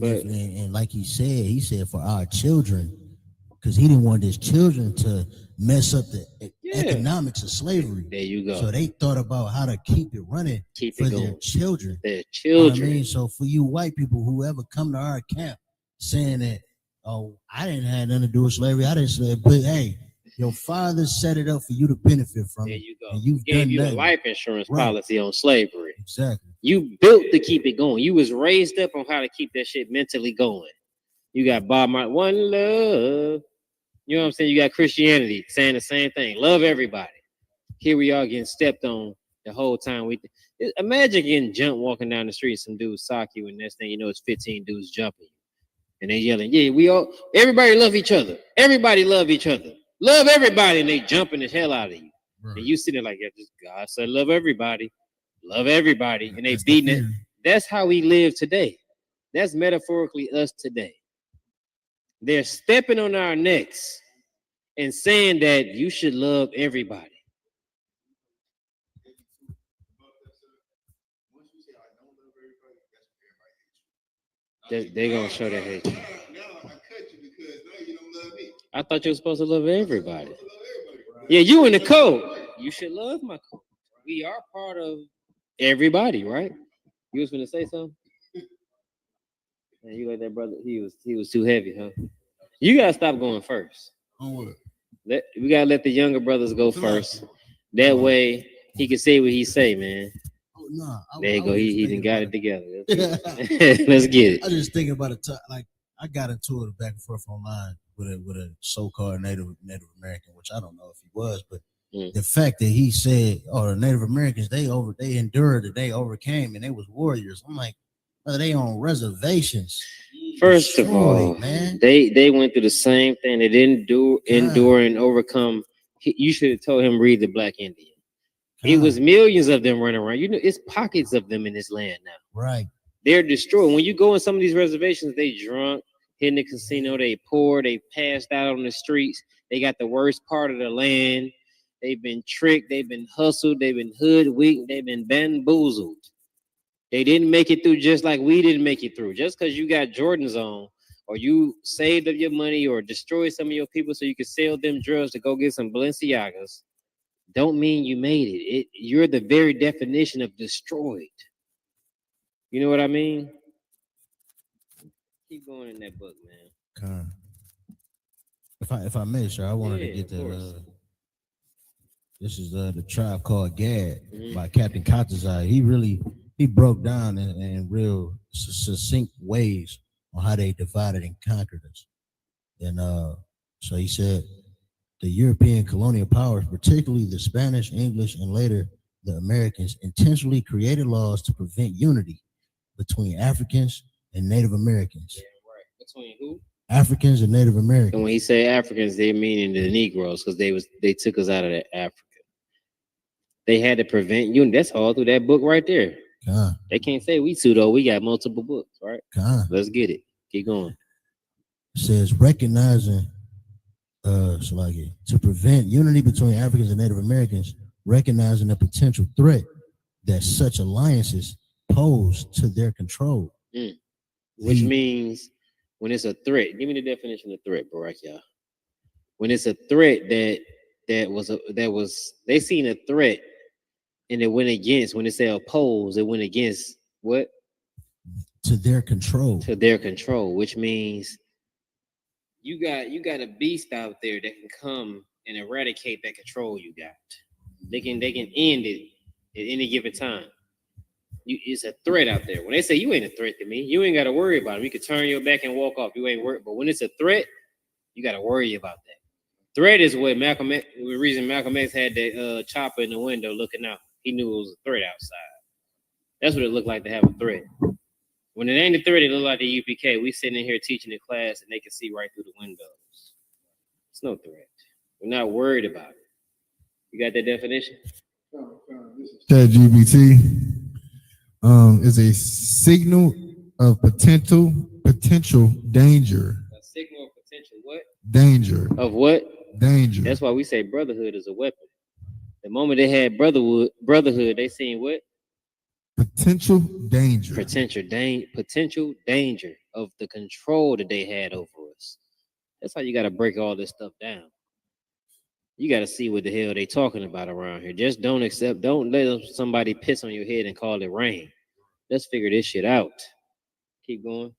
And like he said for our children, because he didn't want his children to mess up the economics of slavery. There you go. So they thought about how to keep it running for their children. Their children. You know what I mean? So for you white people who ever come to our camp saying that, oh, I didn't have nothing to do with slavery, I didn't say, but hey, your father set it up for you to benefit from it. There you go. And you've gave done you nothing. a life insurance policy on slavery. Exactly. You built to keep it going. You was raised up on how to keep that shit mentally going. You got Bob Marley, one love. You know what I'm saying? You got Christianity saying the same thing. Love everybody. Here we are getting stepped on the whole time. Imagine getting jumped walking down the street. Some dudes sock you, and next thing you know, it's 15 dudes jumping you. And they yelling, yeah, everybody love each other. Everybody love each other. Love everybody. And they jumping the hell out of you. Right. And you sitting there like, yeah, just God said, love everybody. Love everybody. And they beating it. That's how we live today. That's metaphorically us today. They're stepping on our necks and saying that you should love everybody. They're going to show that hate. I thought you were supposed to love everybody. Yeah, you in the code. You should love my code. We are part of everybody, right? You was going to say something? Man, you like that brother? He was too heavy, huh? You gotta stop going first. On what? We gotta let the younger brothers go first. That way he can say what he say, man. Oh no! There you go. He done got it together. Let's get it. I just thinking about it. Like I got into it back and forth online with a so-called Native American, which I don't know if he was, but the fact that he said, "Oh, the Native Americans they endured it, they overcame, and they was warriors." I'm like, oh, they on reservations. First of all, man, they went through the same thing. They didn't endure and overcome. You should have told him read the Black Indian. It was millions of them running around. You know, it's pockets of them in this land now. Right. They're destroyed. When you go in some of these reservations, they drunk, hitting the casino, they poor, they passed out on the streets. They got the worst part of the land. They've been tricked, they've been hustled, they've been hoodwinked, they've been bamboozled. They didn't make it through just like we didn't make it through. Just because you got Jordans on, or you saved up your money, or destroyed some of your people so you could sell them drugs to go get some Balenciagas, don't mean you made it. You're the very definition of destroyed. You know what I mean? Keep going in that book, man. If I may, sir, I wanted to get the. This is the Tribe Called Gad by Captain Katazai. He broke down in real succinct ways on how they divided and conquered us. And so he said the European colonial powers, particularly the Spanish, English, and later the Americans, intentionally created laws to prevent unity between Africans and Native Americans. Yeah, right. Between who? Africans and Native Americans. And when he say Africans, they meaning the Negroes, because they took us out of Africa. They had to prevent unity. That's all through that book right there. They can't say we pseudo. We got multiple books, right? Let's get it. Keep going. It says recognizing, to prevent unity between Africans and Native Americans, recognizing the potential threat that such alliances pose to their control. Which means when it's a threat, give me the definition of threat, bro, right, y'all. When it's a threat that they seen a threat and it went against, when it said oppose, it went against what? To their control. To their control, which means you got a beast out there that can come and eradicate that control you got. They can end it at any given time. It's a threat out there. When they say you ain't a threat to me, you ain't got to worry about it. You could turn your back and walk off. You ain't worried. But when it's a threat, you got to worry about that. Threat is what the reason Malcolm X had that chopper in the window looking out. He knew it was a threat outside. That's what it looked like to have a threat. When it ain't a threat, it look like the UPK. We sitting in here teaching in class and they can see right through the windows. It's no threat. We're not worried about it. You got that definition? ChatGPT is a signal of potential danger. A signal of potential what? Danger. Of what? Danger. That's why we say brotherhood is a weapon. The moment they had brotherhood, they seen what? Potential danger. Potential danger of the control that they had over us. That's how you got to break all this stuff down. You got to see what the hell they talking about around here. Just don't let somebody piss on your head and call it rain. Let's figure this shit out. Keep going.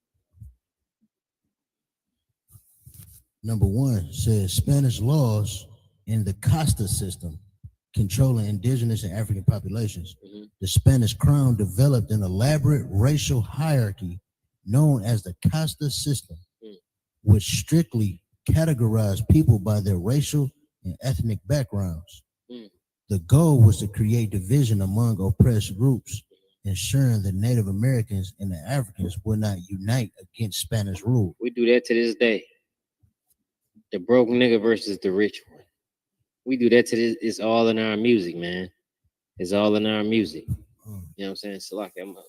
Number 1 says Spanish laws in the Costa system controlling indigenous and African populations. Mm-hmm. The Spanish crown developed an elaborate racial hierarchy known as the Costa system, which strictly categorized people by their racial and ethnic backgrounds. The goal was to create division among oppressed groups, ensuring the Native Americans and the Africans would not unite against Spanish rule. We do that to this day. The broke nigga versus the rich one. We do that to this. It's all in our music, man. It's all in our music. You know what I'm saying? So like, I'm gonna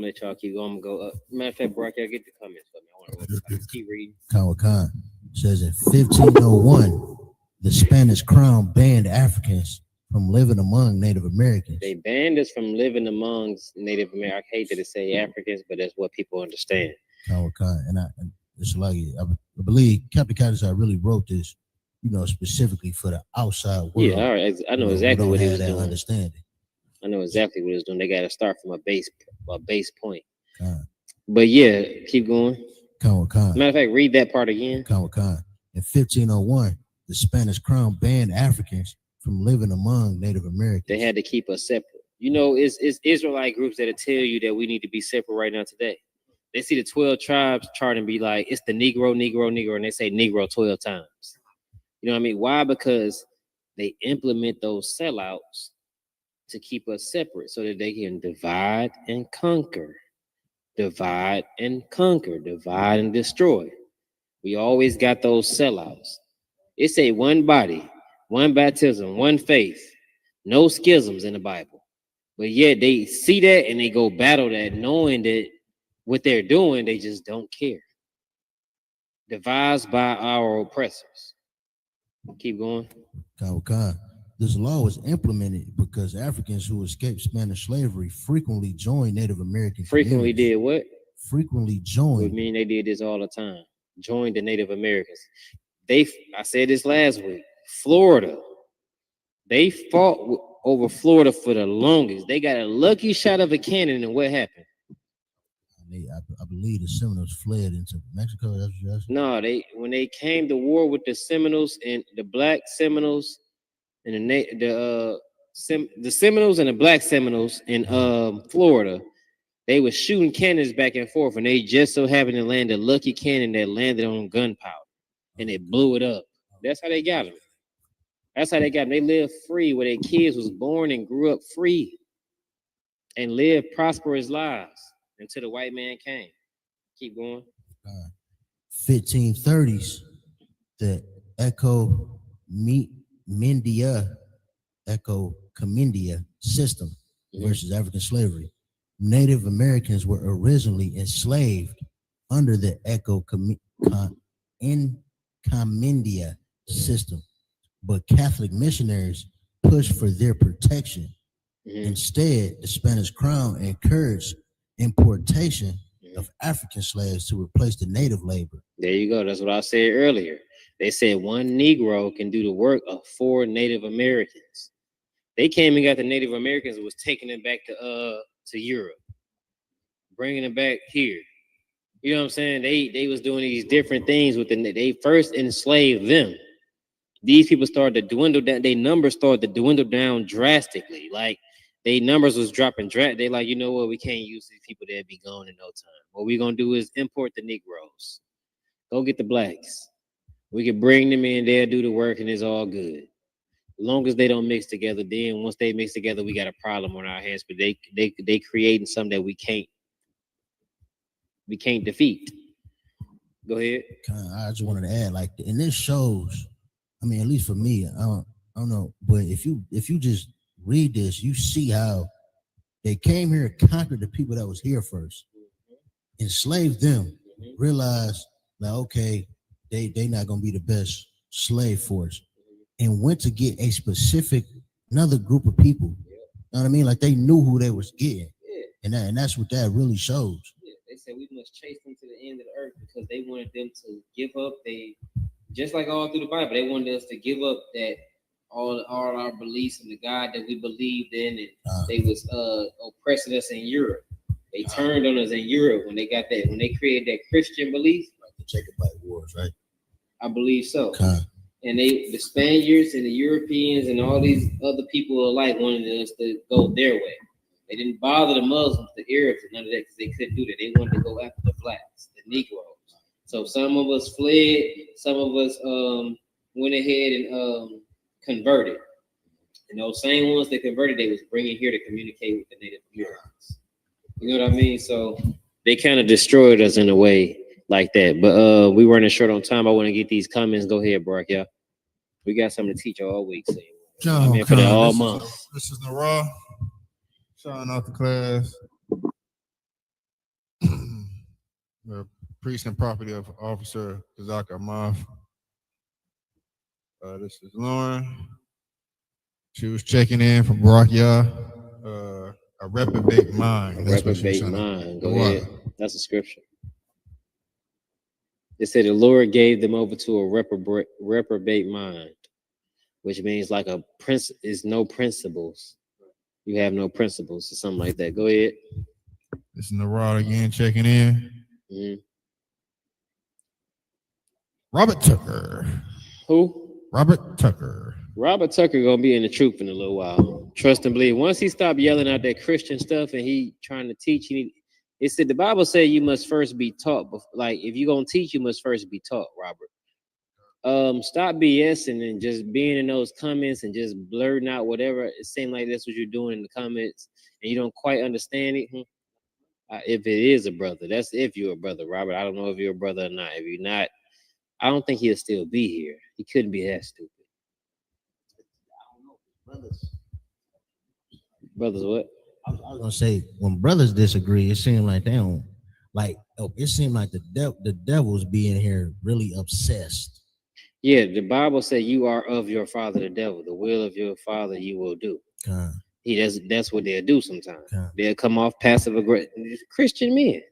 let y'all keep going. I'm gonna go up. Matter of fact, Brock, y'all get the comments for me. I want to keep reading. Khan says in 1501, the Spanish crown banned Africans from living among Native Americans. They banned us from living amongst Native Americans. I hate that it say Africans, but that's what people understand. Khan, and it's like I believe Captain Kadazai really wrote this, specifically for the outside world. Yeah, all right. I know exactly what he was doing. Understanding. I know exactly what he was doing. They got to start from a base point. But yeah, keep going. Khan. Matter of fact, read that part again. Khan. In 1501, the Spanish crown banned Africans from living among Native Americans. They had to keep us separate. It's Israelite groups that'll tell you that we need to be separate right now today. They see the 12 tribes chart and be like, it's the Negro, and they say Negro 12 times. You know what I mean? Why? Because they implement those sellouts to keep us separate so that they can divide and conquer, divide and destroy. We always got those sellouts. It's a one body, one baptism, one faith, no schisms in the Bible. But yet they see that and they go battle that, knowing that what they're doing, they just don't care. Devised by our oppressors. Keep going. Khan. This law was implemented because Africans who escaped Spanish slavery frequently joined Native American Frequently did what? Frequently joined. Would mean they did this all the time. Joined the Native Americans. I said this last week. Florida. They fought over Florida for the longest. They got a lucky shot of a cannon, and what happened? I believe the Seminoles fled into Mexico. No, when they came to war with the Seminoles and the Black Seminoles and the Seminoles and the Black Seminoles in Florida, they were shooting cannons back and forth, and they just so happened to land a lucky cannon that landed on gunpowder, and it blew it up. That's how they got them. They lived free, where their kids was born and grew up free and lived prosperous lives until the white man came. Keep going. 1530s, the Eco-Comindia system versus African slavery. Native Americans were originally enslaved under the Eco-Comindia system, but Catholic missionaries pushed for their protection. Instead, the Spanish crown encouraged importation of African slaves to replace the native labor. There you go. That's what I said earlier. They said one Negro can do the work of 4 Native Americans. They came and got the Native Americans and was taking them back to Europe, bringing them back here. You know what I'm saying? They was doing these different things with they first enslaved them. These people started to dwindle down. Their numbers started to dwindle down drastically. Like their numbers was dropping. They like, you know what? We can't use these people that be gone in no time. What we gonna do is import the Negroes. Go get the blacks. We can bring them in. They'll do the work, and it's all good. As long as they don't mix together, then once they mix together, we got a problem on our hands. But they creating something that we can't defeat. Go ahead. I just wanted to add, like, and this shows. I mean, at least for me, I don't know, but if you just read this, you see how they came here and conquered the people that was here first, enslaved them, realized like, okay, they not gonna be the best slave force, and went to get a specific another group of people. You know what I mean? Like they knew who they was getting, and that's what that really shows. They said we must chase them to the end of the earth because they wanted them to give up. Just like all through the Bible, they wanted us to give up that all our beliefs in the God that we believed in, and they was oppressing us in Europe. They turned on us in Europe when they created that Christian belief. Like the Jacobite Wars, right? I believe so. And the Spaniards and the Europeans and all these other people alike wanted us to go their way. They didn't bother the Muslims, the Arabs, and none of that because they couldn't do that. They wanted to go after the blacks, the Negroes. So some of us fled, some of us went ahead and converted. And those same ones that converted, they was bringing here to communicate with the Native Americans. You know what I mean? So they kind of destroyed us in a way like that. But we running short on time. I want to get these comments. Go ahead, Brock. Yeah, we got something to teach all week. So I'm here for that all month. This is Nara. Shouting out the class. The priest and property of Officer Isupk Amath. This is Lauren. She was checking in from Brachia. A reprobate mind. That's reprobate mind. Go ahead. That's a scripture. It said the Lord gave them over to a reprobate mind, which means like a prince is no principles. You have no principles or something like that. Go ahead. This is Narod again checking in. Mm-hmm. Robert Tucker. Who? Robert Tucker. Robert Tucker gonna be in the truth in a little while. Trust and believe. Once he stopped yelling out that Christian stuff and he trying to teach, it said the Bible said you must first be taught. Like if you're gonna teach, you must first be taught, Robert. Stop BSing and just being in those comments and just blurting out whatever. It seems like that's what you're doing in the comments and you don't quite understand it. If it is a brother, that's if you're a brother, Robert. I don't know if you're a brother or not. If you're not, I don't think he'll still be here. He couldn't be that stupid. Brothers what? I was gonna say when brothers disagree, it seemed like they don't like. It seemed like the devil's being here really obsessed. Yeah, the Bible said you are of your father, the devil. The will of your father you will do. That's what they'll do sometimes. They'll come off passive aggressive. Christian men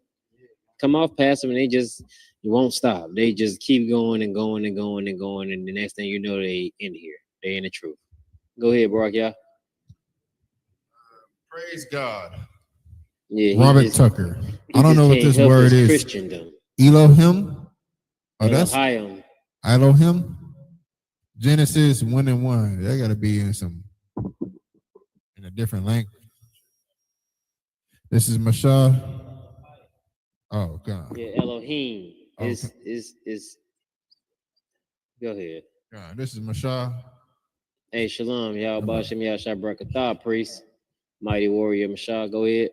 come off passive and you won't stop. They just keep going and going and going and going, and the next thing you know, they in here. They in the truth. Go ahead, Brock, y'all. Praise God. Yeah, Robert Tucker. I don't know what this word is. Christendom. Elohim. Oh, that's Elohim. Genesis 1:1. That got to be in a different language. This is Mashah. Oh God. Yeah, Elohim is. Go ahead. God, this is Mashah. Hey, shalom, y'all. Bashim Yashai Brakatah, priest, mighty warrior, Mashah. Go ahead.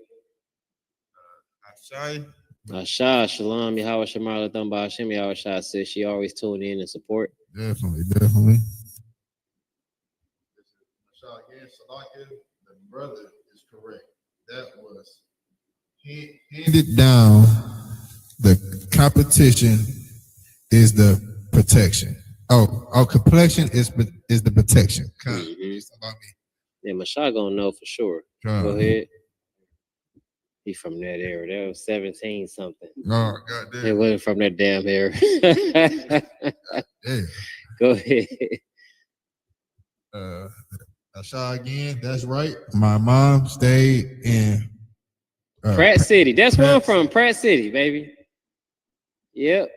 Ashai, shalom, Yahweh Shemar Latham Bashim Yahweh says she always tune in and support. Definitely. Mashah, again, Salakia, the brother is correct. That was handed down. The competition is the protection. Oh, complexion is the protection. Yeah, Mashah gonna know for sure. Go ahead. He from that era. That was 17 something. Oh, goddamn. It wasn't from that damn era. Yeah. Go ahead. Asha again. That's right. My mom stayed in Pratt City. That's where I'm Pratt- from. Pratt City, baby. Yep.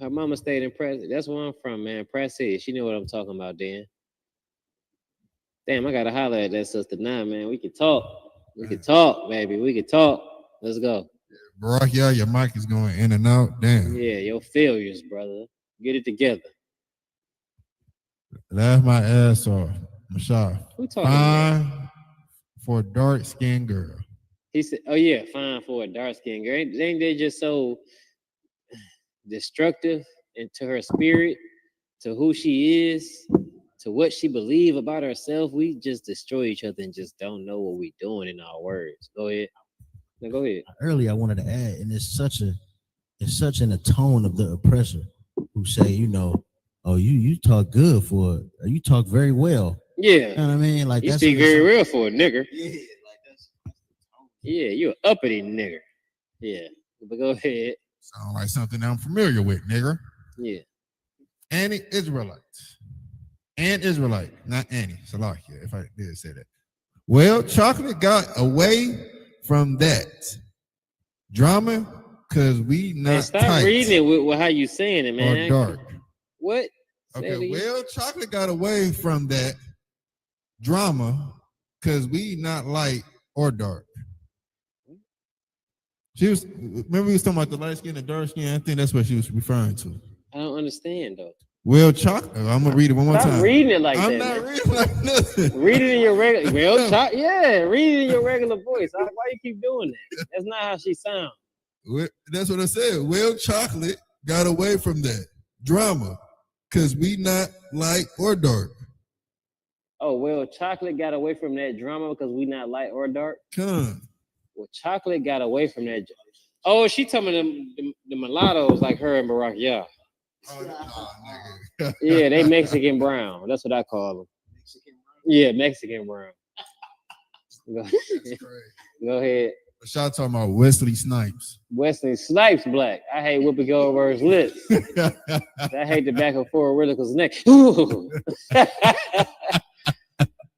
Her mama stayed in Pratt. That's where I'm from, man. Pratt City. She knew what I'm talking about, Dan. Damn, I gotta holler at that sister now, man. We can talk. We can talk, baby. We can talk. Let's go. Barack, yeah, your mic is going in and out. Damn. Yeah, your failures, brother. Get it together. Laugh my ass off. Masha. Who talking about? Fine for a dark skinned girl. He said, "Oh yeah, fine for a dark skinned girl. Ain't they just so destructive into her spirit, to who she is, to what she believe about herself? We just destroy each other and just don't know what we doing in our words." Go ahead. Now go ahead. Earlier, I wanted to add, and it's such in the tone of the oppressor who say, you know, oh, you talk good for, you talk very well. Yeah. You know what I mean? Like You that's speak what it's very like. real for a nigger. Yeah, like that's Yeah, you're an uppity nigger. Yeah. But go ahead. Sound like something I'm familiar with, nigger. Yeah. Annie Israelite. And Israelite, not Annie. Salakia, if I did say that. Well, chocolate got away from that drama because we not Man, stop tight reading it with how you saying it, man. or dark. What? Say it Okay, again. well, chocolate got away from that drama because we not light or dark. She was, remember we was talking about the light skin and dark skin? I think that's what she was referring to. I don't understand though. Well, chocolate, I'm gonna read it one more Stop time. reading it like I'm that. not Man. reading like nothing. Read it in your regular. Well, yeah, read it in your regular voice. Why you keep doing that? That's not how she sounds. That's what I said. Well, chocolate got away from that drama because we not light or dark. Oh well, chocolate got away from that drama because we not light or dark. Come. Well, chocolate got away from that. Oh, she telling them the mulattoes like her and Barack. Yeah. Oh, nigga. Yeah, they Mexican brown. That's what I call them. Yeah, Mexican brown. Go ahead. Y'all talking about Wesley Snipes. Wesley Snipes black. I hate Whoopi Goldberg's lips. I hate the back and forth Ridickel's neck.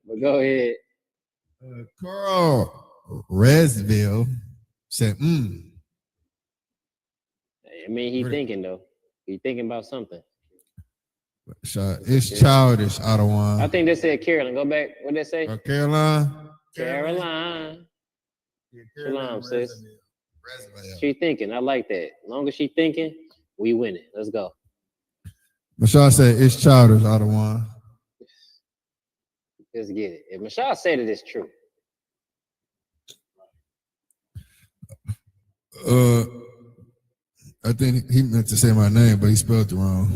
But go ahead. Carl Resville said, I mean, he thinking though. He thinking about something. It's childish, Ottawa. I think they said Carolyn. Go back. What they say? Caroline. Caroline. Shalom, sis. She thinking. I like that. As long as she thinking, we winning. Let's go. Michelle said it's childish, Ottawa. Let's get it. If Michelle said it, it's true. I think he meant to say my name, but he spelled it wrong.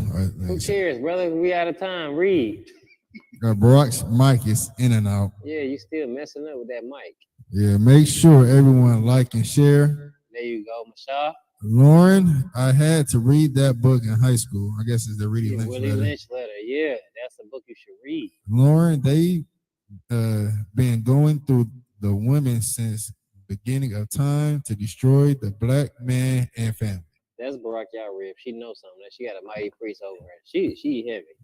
Who cares, brother? We out of time. Read. Barack's mic is in and out. Yeah, you still messing up with that mic. Yeah, make sure everyone like and share. There you go, Michelle. Lauren, I had to read that book in high school. I guess it's the Willie Lynch Willie letter. Lynch letter. Yeah, that's the book you should read. Lauren, they been going through the women since beginning of time to destroy the black man and family. That's Barack Yarib. She knows something. She got a mighty priest over her. She heavy.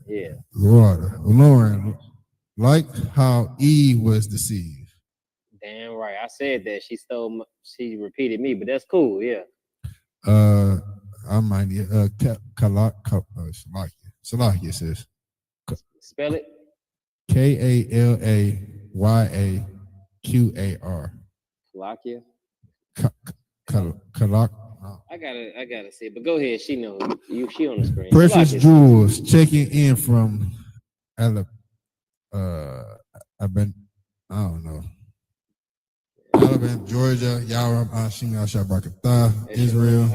Yeah. Lauren, like how Eve was deceived. Damn right. I said that. She repeated me, but that's cool. Yeah. I might need Salakia says. Spell it. Kalayaqar. Kalakia. Kalak. I gotta see it, but go ahead. She knows. She on the screen. Precious Jewels checking in from I don't know. Alabama, Georgia, Yaram Ashim Yashabakata, Israel.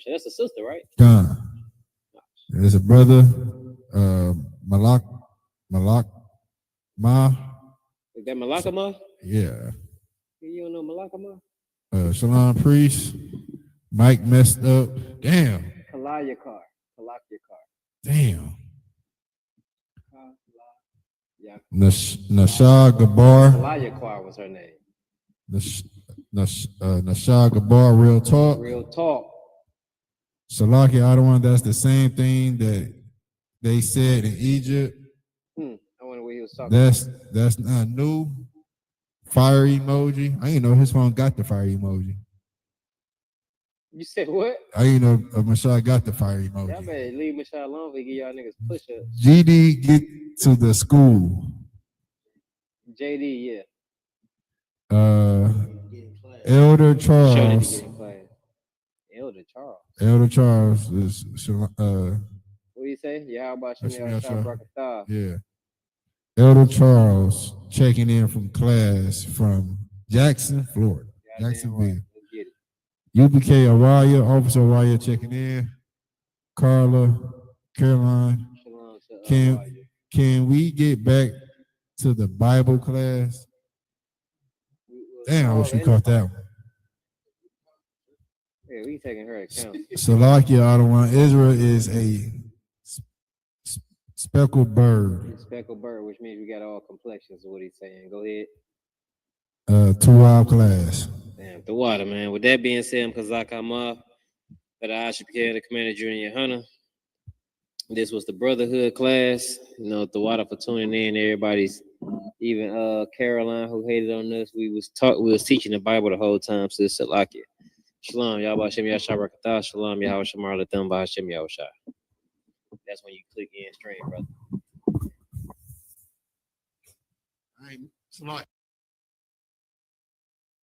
That's a sister, right? Ghana. There's a brother, Malak Ma. Is that Malakama? Yeah. You don't know Malakama? Shalom Priest. Mike messed up. Damn. Kalayakar. Damn. Nasha Gabar. Kalayakar was her name. Nasha Gabar, real talk. Real talk. Salaki Adawan, that's the same thing that they said in Egypt. I wonder what he was talking about. That's not new. Fire emoji. I didn't know his phone got the fire emoji. You said what? I didn't know Mashai got the fire Y'all emoji. better leave Michelle alone if he give y'all niggas push-ups. GD get to the school. JD, yeah. Elder Showed it to Charles. get in class. Elder Charles. Elder Charles is What do you say? Yeah, how about Hashim Shimmy Yashar. Brakatah? Yeah. Elder Charles checking in from class from Jackson, Florida. Goddamn Jacksonville. right. Let's get it. UPK Araya, Officer Araya checking in. Carla, Caroline. Shalom to Can we get back to the Bible class? Damn, I wish we caught that one. Yeah, we taking her account. Salakia Adawan, Israel is a speckled bird. Speckled bird, which means we got all complexions, is what he's saying. Go ahead. 2-hour class. Damn, the water, man. With that being said, I'm Kazak Amar, but I should be the Commander Junior Hunter. This was the Brotherhood class. You know, the water for tuning in. Everybody's, even Caroline who hated on us. We was teaching the Bible the whole time. So it's Salakia. Shalom, Yahweh Hashem Yahshua Barakatah. Shalom, Yahweh Shamar Latham Bahashem Yahushua. That's when you click in stream, brother. All right,